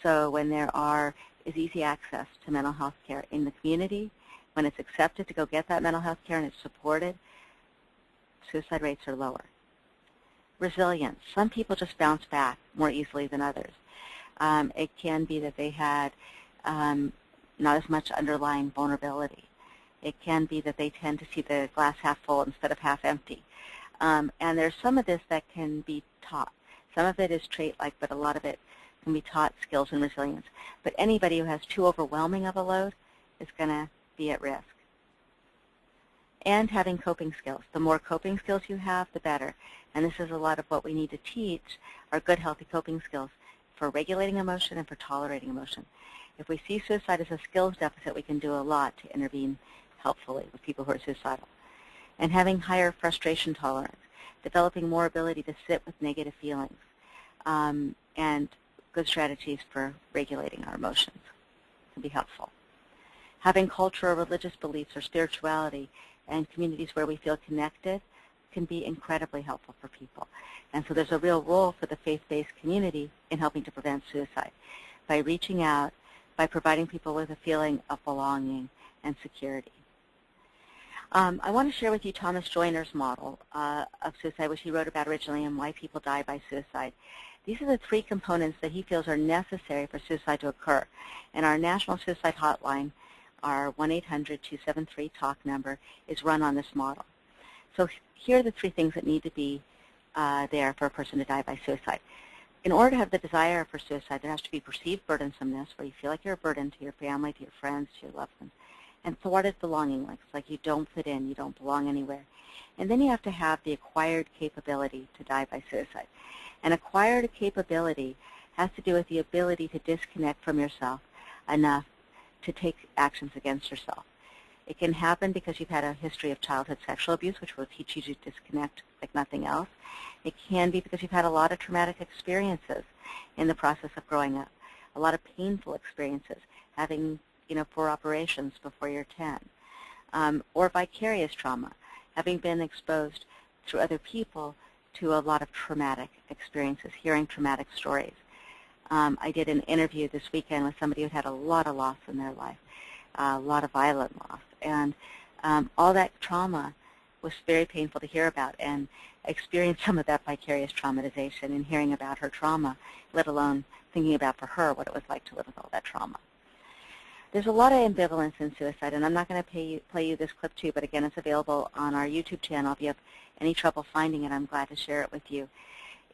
So when there is easy access to mental health care in the community, when it's accepted to go get that mental health care and it's supported, suicide rates are lower. Resilience. Some people just bounce back more easily than others. It can be that they had not as much underlying vulnerability. It can be that they tend to see the glass half full instead of half empty. And there's some of this that can be taught. Some of it is trait-like, but a lot of it can be taught skills and resilience. But anybody who has too overwhelming of a load is going to be at risk. And having coping skills. The more coping skills you have, the better. And this is a lot of what we need to teach are good, healthy coping skills for regulating emotion and for tolerating emotion. If we see suicide as a skills deficit, we can do a lot to intervene helpfully with people who are suicidal. And having higher frustration tolerance, developing more ability to sit with negative feelings, and good strategies for regulating our emotions can be helpful. Having cultural, religious beliefs or spirituality and communities where we feel connected can be incredibly helpful for people. And so there's a real role for the faith-based community in helping to prevent suicide by reaching out, by providing people with a feeling of belonging and security. I want to share with you Thomas Joyner's model of suicide, which he wrote about originally, and why people die by suicide. These are the 3 components that he feels are necessary for suicide to occur. And our National Suicide Hotline, our 1-800-273-TALK number, is run on this model. So here are the 3 things that need to be there for a person to die by suicide. In order to have the desire for suicide, there has to be perceived burdensomeness, where you feel like you're a burden to your family, to your friends, to your loved ones. And thwarted belonging, like you don't fit in, you don't belong anywhere. And then you have to have the acquired capability to die by suicide. An acquired capability has to do with the ability to disconnect from yourself enough to take actions against yourself. It can happen because you've had a history of childhood sexual abuse, which will teach you to disconnect like nothing else. It can be because you've had a lot of traumatic experiences in the process of growing up, a lot of painful experiences, having 4 operations before you're 10, or vicarious trauma, having been exposed through other people to a lot of traumatic experiences, hearing traumatic stories. I did an interview this weekend with somebody who had a lot of loss in their life, a lot of violent loss, and all that trauma was very painful to hear about, and experienced some of that vicarious traumatization in hearing about her trauma, let alone thinking about for her what it was like to live with all that trauma. There's a lot of ambivalence in suicide, and I'm not going to play you this clip too, but again, it's available on our YouTube channel. If you have any trouble finding it, I'm glad to share it with you.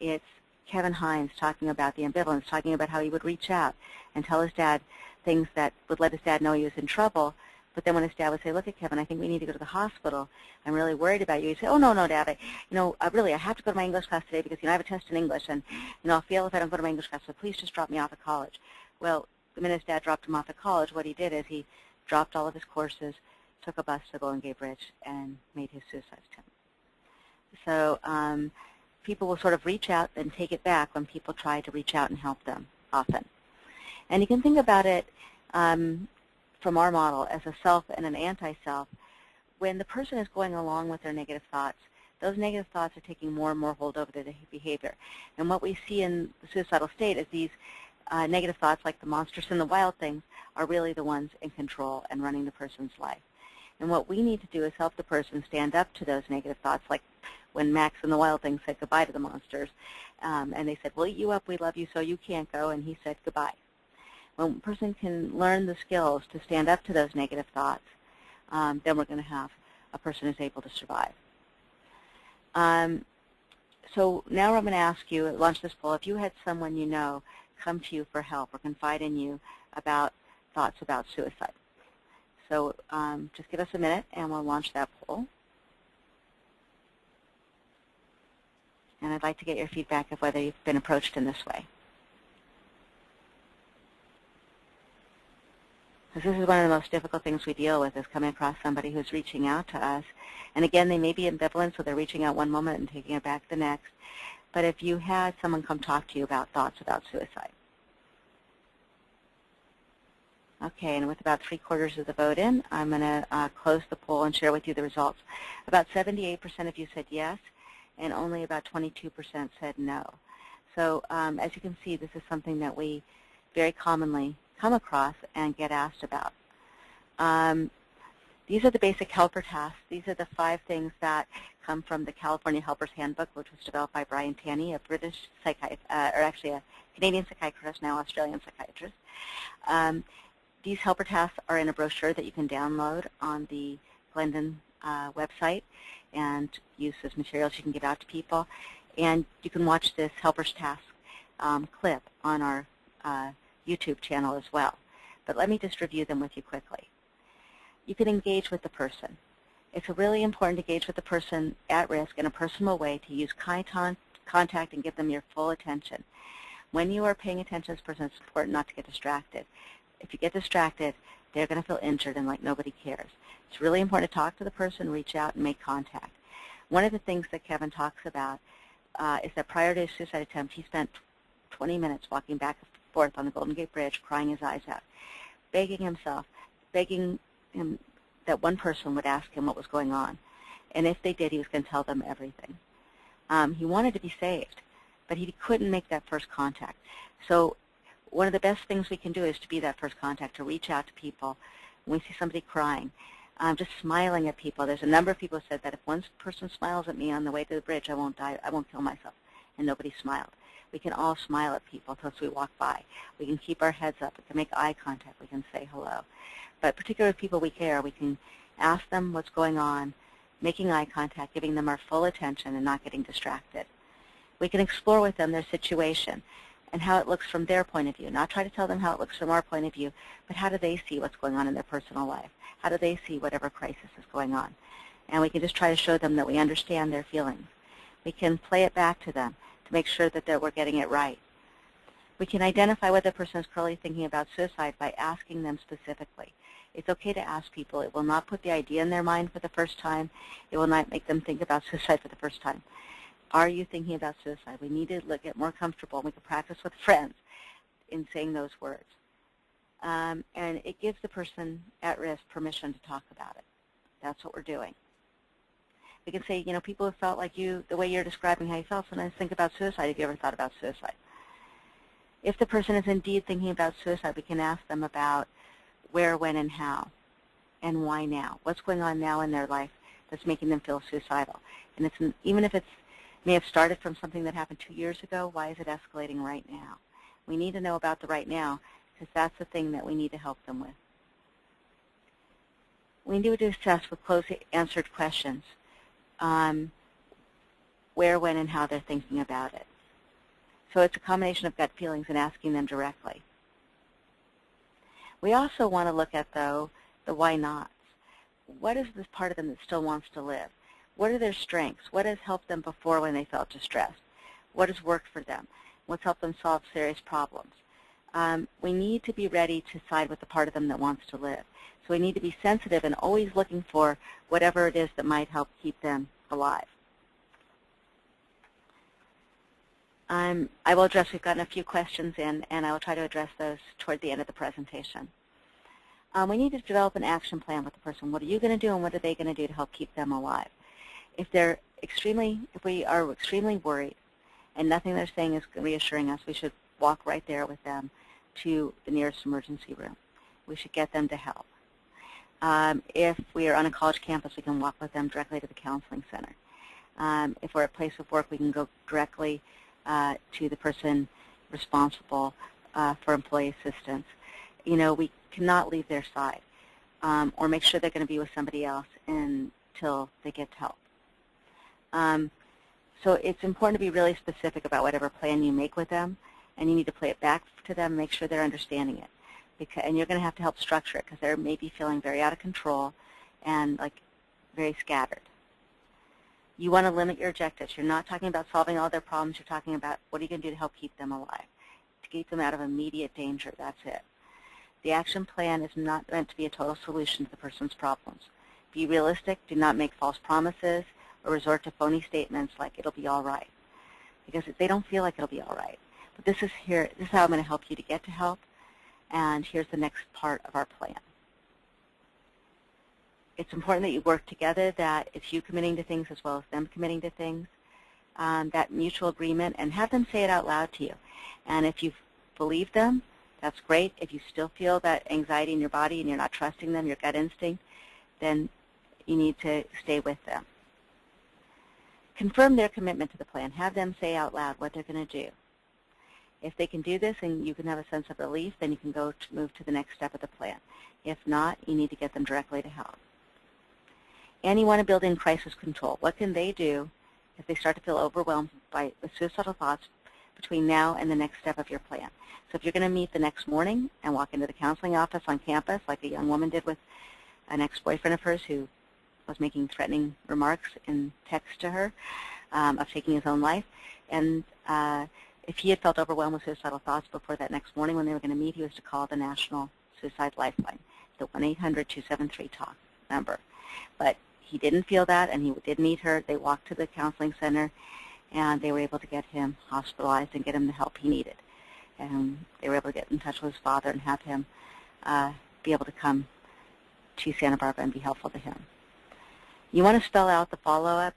It's Kevin Hines talking about the ambivalence, talking about how he would reach out and tell his dad things that would let his dad know he was in trouble. But then when his dad would say, look at Kevin, I think we need to go to the hospital. I'm really worried about you. He'd say, oh, no, Dad. I have to go to my English class today because, I have a test in English, and, I'll fail if I don't go to my English class, so please just drop me off at college. Well, the minute his dad dropped him off at college, what he did is he dropped all of his courses, took a bus to Golden Gate Bridge, and made his suicide attempt. So people will sort of reach out and take it back when people try to reach out and help them, often. And you can think about it from our model as a self and an anti-self. When the person is going along with their negative thoughts, those negative thoughts are taking more and more hold over their behavior. And what we see in the suicidal state is these negative thoughts, like the monsters and the wild things, are really the ones in control and running the person's life. And what we need to do is help the person stand up to those negative thoughts, like when Max and the wild things said goodbye to the monsters. And they said, we'll eat you up, we love you, so you can't go. And he said goodbye. When a person can learn the skills to stand up to those negative thoughts, then we're going to have a person who's able to survive. So now I'm going to ask you, launch this poll, if you had someone you know come to you for help or confide in you about thoughts about suicide. So just give us a minute and we'll launch that poll. And I'd like to get your feedback of whether you've been approached in this way. Because this is one of the most difficult things we deal with, is coming across somebody who's reaching out to us. And again, they may be ambivalent, so they're reaching out one moment and taking it back the next. But if you had someone come talk to you about thoughts about suicide. Okay, and with about 3/4 of the vote in, I'm going to close the poll and share with you the results. About 78% of you said yes, and only about 22% said no. So as you can see, this is something that we very commonly come across and get asked about. These are the basic helper tasks. These are the 5 things that come from the California Helper's Handbook, which was developed by Brian Tanney, a British psychiatrist, or actually a Canadian psychiatrist, now Australian psychiatrist. These helper tasks are in a brochure that you can download on the Glendon website and use as materials you can give out to people. And you can watch this helper's task clip on our YouTube channel as well. But let me just review them with you quickly. You can engage with the person. It's really important to engage with the person at risk in a personal way, to use kind contact and give them your full attention. When you are paying attention to this person, it's important not to get distracted. If you get distracted, they're going to feel injured and like nobody cares. It's really important to talk to the person, reach out, and make contact. One of the things that Kevin talks about is that prior to his suicide attempt, he spent 20 minutes walking back and forth on the Golden Gate Bridge, crying his eyes out, begging him that one person would ask him what was going on. And if they did, he was going to tell them everything. He wanted to be saved, but he couldn't make that first contact. So one of the best things we can do is to be that first contact, to reach out to people. When we see somebody crying, just smiling at people. There's a number of people who said that if one person smiles at me on the way to the bridge, I won't die, I won't kill myself. And nobody smiled. We can all smile at people as we walk by. We can keep our heads up. We can make eye contact. We can say hello. But particularly with people we care, we can ask them what's going on, making eye contact, giving them our full attention and not getting distracted. We can explore with them their situation and how it looks from their point of view. Not try to tell them how it looks from our point of view, but how do they see what's going on in their personal life? How do they see whatever crisis is going on? And we can just try to show them that we understand their feelings. We can play it back to them to make sure that we're getting it right. We can identify whether the person is currently thinking about suicide by asking them specifically. It's okay to ask people. It will not put the idea in their mind for the first time. It will not make them think about suicide for the first time. Are you thinking about suicide? We need to get more comfortable. We can practice with friends in saying those words. And it gives the person at risk permission to talk about it. That's what we're doing. We can say, people who felt like you, the way you're describing how you felt, sometimes think about suicide. Have you ever thought about suicide? If the person is indeed thinking about suicide, we can ask them about where, when, and how, and why now. What's going on now in their life that's making them feel suicidal. And even if it may have started from something that happened 2 years ago, why is it escalating right now? We need to know about the right now, because that's the thing that we need to help them with. We need to assess with closely answered questions where, when, and how they're thinking about it. So it's a combination of gut feelings and asking them directly. We also want to look at, though, the why nots. What is this part of them that still wants to live? What are their strengths? What has helped them before when they felt distressed? What has worked for them? What's helped them solve serious problems? We need to be ready to side with the part of them that wants to live. So we need to be sensitive and always looking for whatever it is that might help keep them alive. I will address, we've gotten a few questions in, and I will try to address those toward the end of the presentation. We need to develop an action plan with the person. What are you going to do, and what are they going to do to help keep them alive? If we are extremely worried and nothing they're saying is reassuring us, we should walk right there with them to the nearest emergency room. We should get them to help. If we are on a college campus, we can walk with them directly to the counseling center. If we're at a place of work, we can go directly to the person responsible for employee assistance. You know, we cannot leave their side or make sure they're going to be with somebody else until they get help. So it's important to be really specific about whatever plan you make with them, and you need to play it back to them and make sure they're understanding it. And you're going to have to help structure it, because they may be feeling very out of control and like very scattered. You want to limit your objectives. You're not talking about solving all their problems. You're talking about what are you going to do to help keep them alive, to keep them out of immediate danger. That's it. The action plan is not meant to be a total solution to the person's problems. Be realistic. Do not make false promises or resort to phony statements like it'll be all right, because they don't feel like it'll be all right. But this is how I'm going to help you to get to help, and here's the next part of our plan. It's important that you work together, that it's you committing to things as well as them committing to things, that mutual agreement, and have them say it out loud to you. And if you believe them, that's great. If you still feel that anxiety in your body and you're not trusting them, your gut instinct, then you need to stay with them. Confirm their commitment to the plan. Have them say out loud what they're going to do. If they can do this and you can have a sense of relief, then you can move to the next step of the plan. If not, you need to get them directly to help. And you want to build in crisis control. What can they do if they start to feel overwhelmed with suicidal thoughts between now and the next step of your plan? So if you're going to meet the next morning and walk into the counseling office on campus, like a young woman did with an ex-boyfriend of hers who was making threatening remarks in text to her of taking his own life, and if he had felt overwhelmed with suicidal thoughts before that next morning when they were going to meet, he was to call the National Suicide Lifeline, the 1-800-273-TALK number. But he didn't feel that, and he did meet her. They walked to the counseling center, and they were able to get him hospitalized and get him the help he needed. And they were able to get in touch with his father and have him be able to come to Santa Barbara and be helpful to him. You want to spell out the follow-up,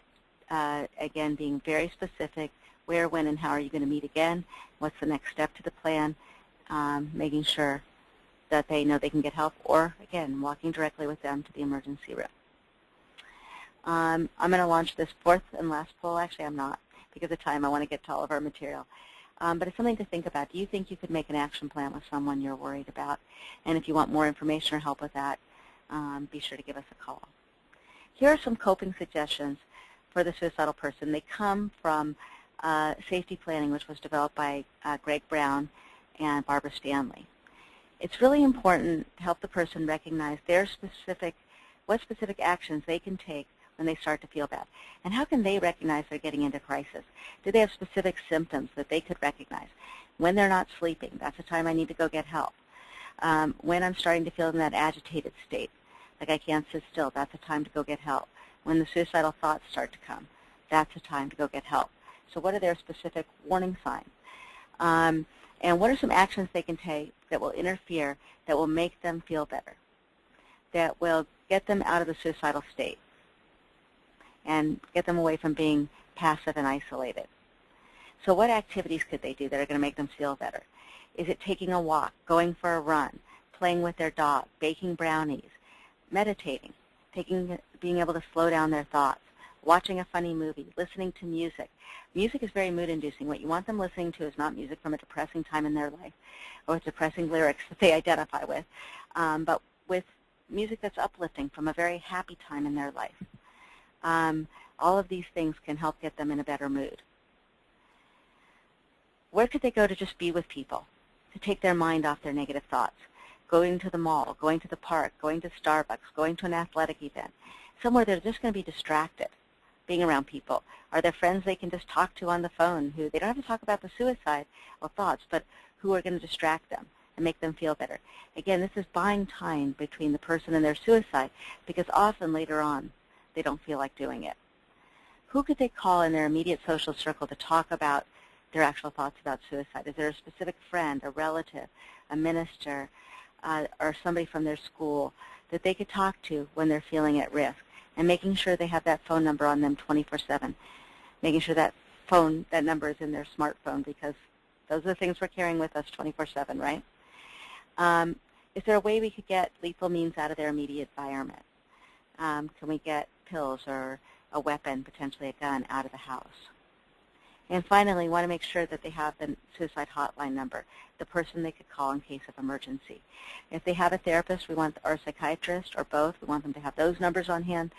again, being very specific. Where, when, and how are you going to meet again? What's the next step to the plan? Making sure that they know they can get help, or, again, walking directly with them to the emergency room. I'm going to launch this fourth and last poll. Actually, I'm not, because of time. I want to get to all of our material. But it's something to think about. Do you think you could make an action plan with someone you're worried about? And if you want more information or help with that, be sure to give us a call. Here are some coping suggestions for the suicidal person. They come from safety planning, which was developed by Greg Brown and Barbara Stanley. It's really important to help the person recognize what specific actions they can take when they start to feel bad. And how can they recognize they're getting into crisis? Do they have specific symptoms that they could recognize? When they're not sleeping, that's the time I need to go get help. When I'm starting to feel in that agitated state, like I can't sit still, that's a time to go get help. When the suicidal thoughts start to come, that's a time to go get help. So what are their specific warning signs? And what are some actions they can take that will interfere, that will make them feel better, that will get them out of the suicidal state and get them away from being passive and isolated? So what activities could they do that are going to make them feel better? Is it taking a walk, going for a run, playing with their dog, baking brownies, meditating? being able to slow down their thoughts, watching a funny movie, listening to music. Music is very mood-inducing. What you want them listening to is not music from a depressing time in their life or with depressing lyrics that they identify with, but with music that's uplifting from a very happy time in their life. All of these things can help get them in a better mood. Where could they go to just be with people, to take their mind off their negative thoughts? Going to the mall, going to the park, going to Starbucks, going to an athletic event, somewhere they're just going to be distracted, being around people. Are there friends they can just talk to on the phone who they don't have to talk about the suicide or thoughts, but who are going to distract them and make them feel better? Again, this is buying time between the person and their suicide, because often later on they don't feel like doing it. Who could they call in their immediate social circle to talk about their actual thoughts about suicide? Is there a specific friend, a relative, a minister, or somebody from their school that they could talk to when they're feeling at risk? And making sure they have that phone number on them 24/7, making sure that number is in their smartphone, because those are the things we're carrying with us 24/7, right? Is there a way we could get lethal means out of their immediate environment? Can we get pills or a weapon, potentially a gun, out of the house? And finally, we want to make sure that they have the suicide hotline number, the person they could call in case of emergency. If they have a therapist, or a psychiatrist, or both, we want them to have those numbers on hand,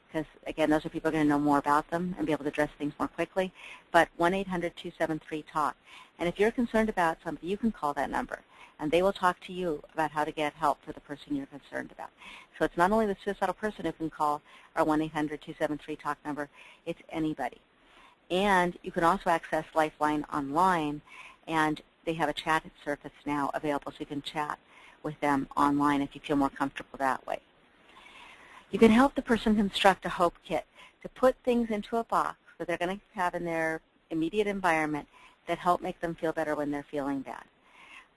because, again, those are people who are going to know more about them and be able to address things more quickly. But 1-800-273-TALK. And if you're concerned about something, you can call that number, and they will talk to you about how to get help for the person you're concerned about. So it's not only the suicidal person who can call our 1-800-273-TALK number, it's anybody. And you can also access Lifeline online, and they have a chat surface now available, so you can chat with them online if you feel more comfortable that way. You can help the person construct a hope kit to put things into a box that they're going to have in their immediate environment that help make them feel better when they're feeling bad.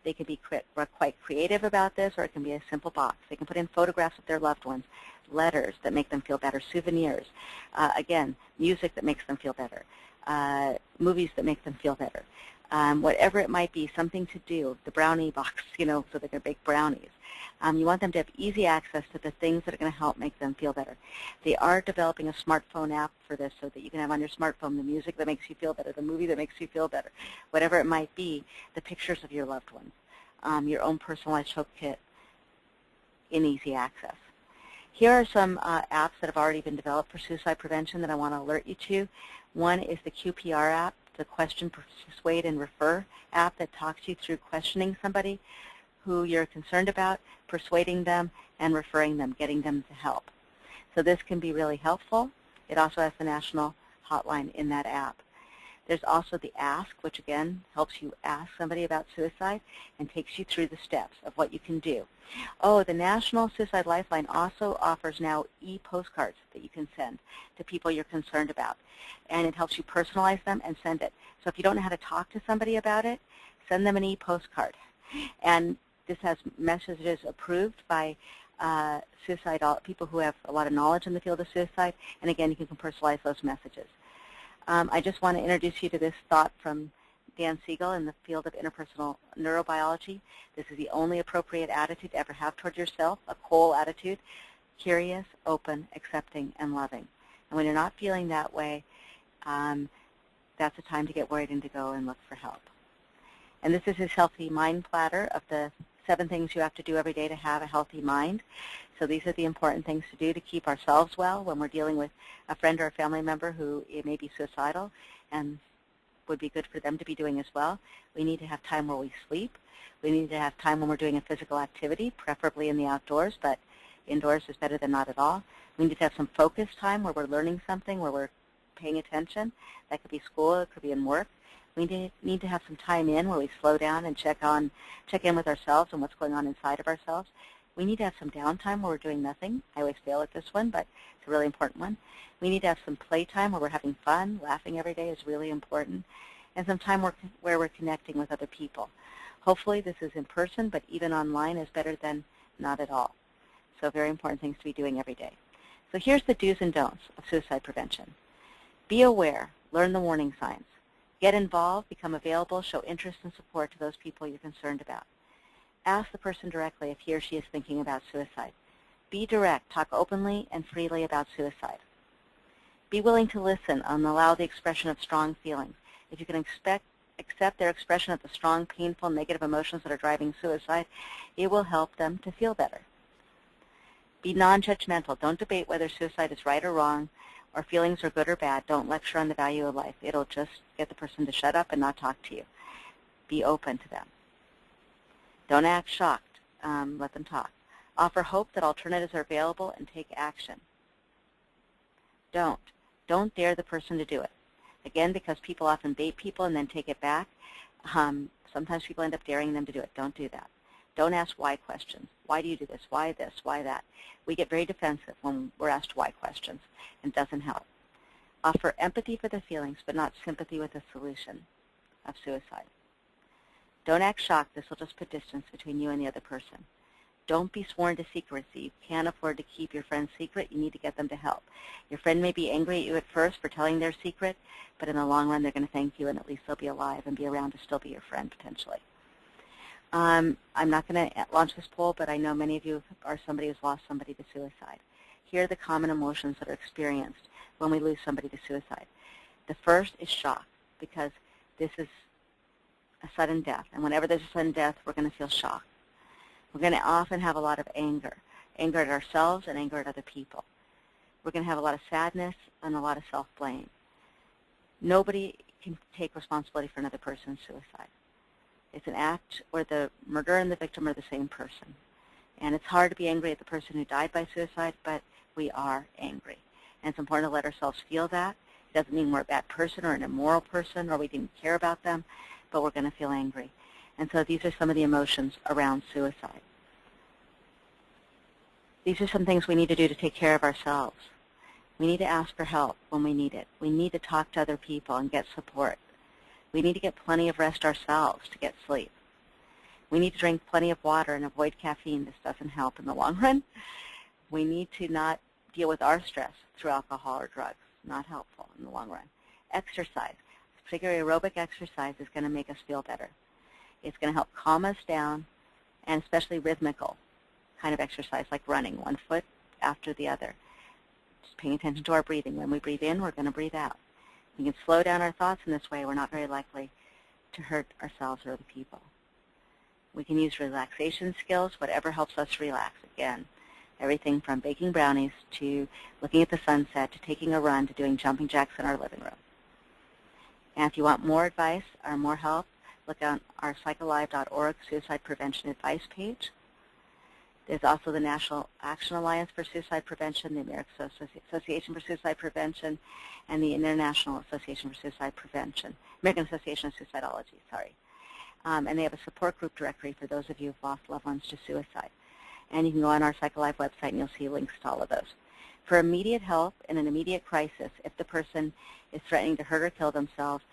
They can be quite creative about this, or it can be a simple box. They can put in photographs of their loved ones, letters that make them feel better, souvenirs, again, music that makes them feel better, movies that make them feel better, whatever it might be, something to do, the brownie box, so they can bake brownies. You want them to have easy access to the things that are going to help make them feel better. They are developing a smartphone app for this, so that you can have on your smartphone the music that makes you feel better, the movie that makes you feel better, whatever it might be, the pictures of your loved ones, your own personalized hope kit in easy access. Here are some apps that have already been developed for suicide prevention that I want to alert you to. One is the QPR app, the Question, Persuade, and Refer app that talks you through questioning somebody who you're concerned about, persuading them, and referring them, getting them to help. So this can be really helpful. It also has the national hotline in that app. There's also the Ask, which again helps you ask somebody about suicide and takes you through the steps of what you can do. Oh, the National Suicide Lifeline also offers now e-postcards that you can send to people you're concerned about. And it helps you personalize them and send it. So if you don't know how to talk to somebody about it, send them an e-postcard. And this has messages approved by suicidal people who have a lot of knowledge in the field of suicide. And again, you can personalize those messages. I just want to introduce you to this thought from Dan Siegel in the field of interpersonal neurobiology. This is the only appropriate attitude to ever have toward yourself, a whole attitude, curious, open, accepting, and loving. And when you're not feeling that way, that's a time to get worried and to go and look for help. And this is his healthy mind platter of the 7 things you have to do every day to have a healthy mind. So these are the important things to do to keep ourselves well when we're dealing with a friend or a family member who may be suicidal and would be good for them to be doing as well. We need to have time where we sleep. We need to have time when we're doing a physical activity, preferably in the outdoors, but indoors is better than not at all. We need to have some focus time where we're learning something, where we're paying attention. That could be school, it could be in work. We need to have some time in where we slow down and check in with ourselves and what's going on inside of ourselves. We need to have some downtime where we're doing nothing. I always fail at this one, but it's a really important one. We need to have some playtime where we're having fun. Laughing every day is really important. And some time where we're connecting with other people. Hopefully this is in person, but even online is better than not at all. So very important things to be doing every day. So here's the do's and don'ts of suicide prevention. Be aware. Learn the warning signs. Get involved, become available, show interest and support to those people you're concerned about. Ask the person directly if he or she is thinking about suicide. Be direct. Talk openly and freely about suicide. Be willing to listen and allow the expression of strong feelings. If you can accept their expression of the strong, painful, negative emotions that are driving suicide, it will help them to feel better. Be non-judgmental. Don't debate whether suicide is right or wrong, or feelings are good or bad. Don't lecture on the value of life. It'll just get the person to shut up and not talk to you. Be open to them. Don't act shocked. Let them talk. Offer hope that alternatives are available and take action. Don't dare the person to do it. Again, because people often bait people and then take it back, sometimes people end up daring them to do it. Don't do that. Don't ask why questions. Why do you do this? Why this? Why that? We get very defensive when we're asked why questions, and it doesn't help. Offer empathy for the feelings, but not sympathy with the solution of suicide. Don't act shocked. This will just put distance between you and the other person. Don't be sworn to secrecy. You can't afford to keep your friend's secret. You need to get them to help. Your friend may be angry at you at first for telling their secret, but in the long run they're going to thank you, and at least they'll be alive and be around to still be your friend potentially. I'm not going to launch this poll, but I know many of you are somebody who's lost somebody to suicide. Here are the common emotions that are experienced when we lose somebody to suicide. The first is shock, because this is a sudden death, and whenever there's a sudden death, we're going to feel shock. We're going to often have a lot of anger at ourselves and anger at other people. We're going to have a lot of sadness and a lot of self-blame. Nobody can take responsibility for another person's suicide. It's an act where the murderer and the victim are the same person. And it's hard to be angry at the person who died by suicide, but we are angry. And it's important to let ourselves feel that. It doesn't mean we're a bad person or an immoral person or we didn't care about them, but we're going to feel angry. And so these are some of the emotions around suicide. These are some things we need to do to take care of ourselves. We need to ask for help when we need it. We need to talk to other people and get support. We need to get plenty of rest ourselves to get sleep. We need to drink plenty of water and avoid caffeine. This doesn't help in the long run. We need to not deal with our stress through alcohol or drugs. Not helpful in the long run. Exercise, particularly aerobic exercise, is going to make us feel better. It's going to help calm us down, and especially rhythmical kind of exercise like running, one foot after the other. Just paying attention to our breathing. When we breathe in, we're going to breathe out. We can slow down our thoughts in this way. We're not very likely to hurt ourselves or other people. We can use relaxation skills, whatever helps us relax. Again, everything from baking brownies to looking at the sunset to taking a run to doing jumping jacks in our living room. And if you want more advice or more help, look on our PsychAlive.org Suicide Prevention Advice page. There's also the National Action Alliance for Suicide Prevention, the American Association for Suicide Prevention, and the International Association for Suicide Prevention, American Association of Suicidology, sorry. And they have a support group directory for those of you who've lost loved ones to suicide. And you can go on our PsychAlive website and you'll see links to all of those. For immediate help in an immediate crisis, if the person is threatening to hurt or kill themselves,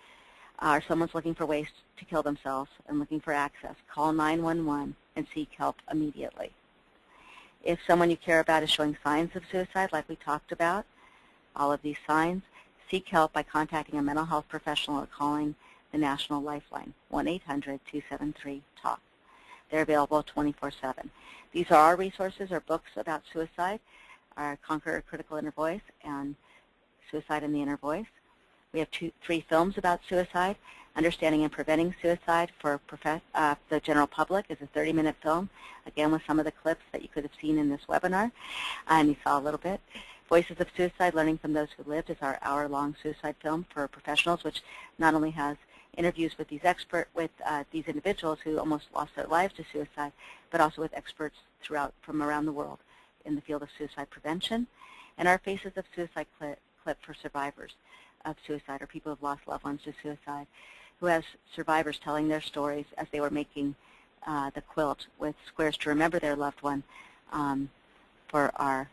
or someone's looking for ways to kill themselves and looking for access, call 911 and seek help immediately. If someone you care about is showing signs of suicide, like we talked about, all of these signs, seek help by contacting a mental health professional or calling the National Lifeline, 1-800-273-TALK. They're available 24/7. These are our resources or books about suicide, our Conquer Critical Inner Voice and Suicide in the Inner Voice. We have 3 films about suicide. Understanding and Preventing Suicide for the general public is a 30-minute film, again with some of the clips that you could have seen in this webinar, and you saw a little bit. Voices of Suicide, Learning from Those Who Lived is our hour-long suicide film for professionals, which not only has interviews with these these individuals who almost lost their lives to suicide, but also with experts from around the world in the field of suicide prevention, and our Faces of Suicide clip for survivors of suicide or people who have lost loved ones to suicide, who has survivors telling their stories as they were making the quilt with squares to remember their loved one for our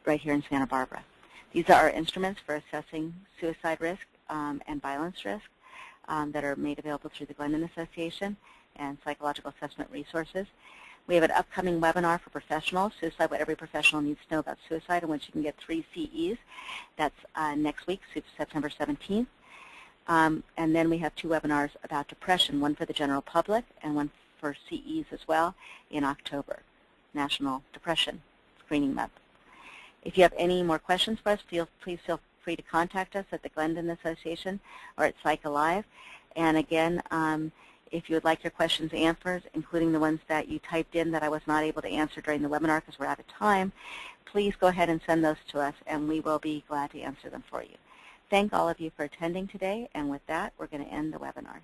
right here in Santa Barbara. These are our instruments for assessing suicide risk and violence risk that are made available through the Glendon Association and Psychological Assessment Resources. We have an upcoming webinar for professionals, Suicide, What Every Professional Needs to Know About Suicide, in which you can get 3 CEs. That's next week, September 17th. And then we have 2 webinars about depression, one for the general public and one for CEs as well in October. National Depression Screening Month. If you have any more questions for us, please feel free to contact us at the Glendon Association or at PsychAlive. And again, if you would like your questions answered, including the ones that you typed in that I was not able to answer during the webinar because we're out of time, please go ahead and send those to us, and we will be glad to answer them for you. Thank all of you for attending today, and with that, we're going to end the webinar.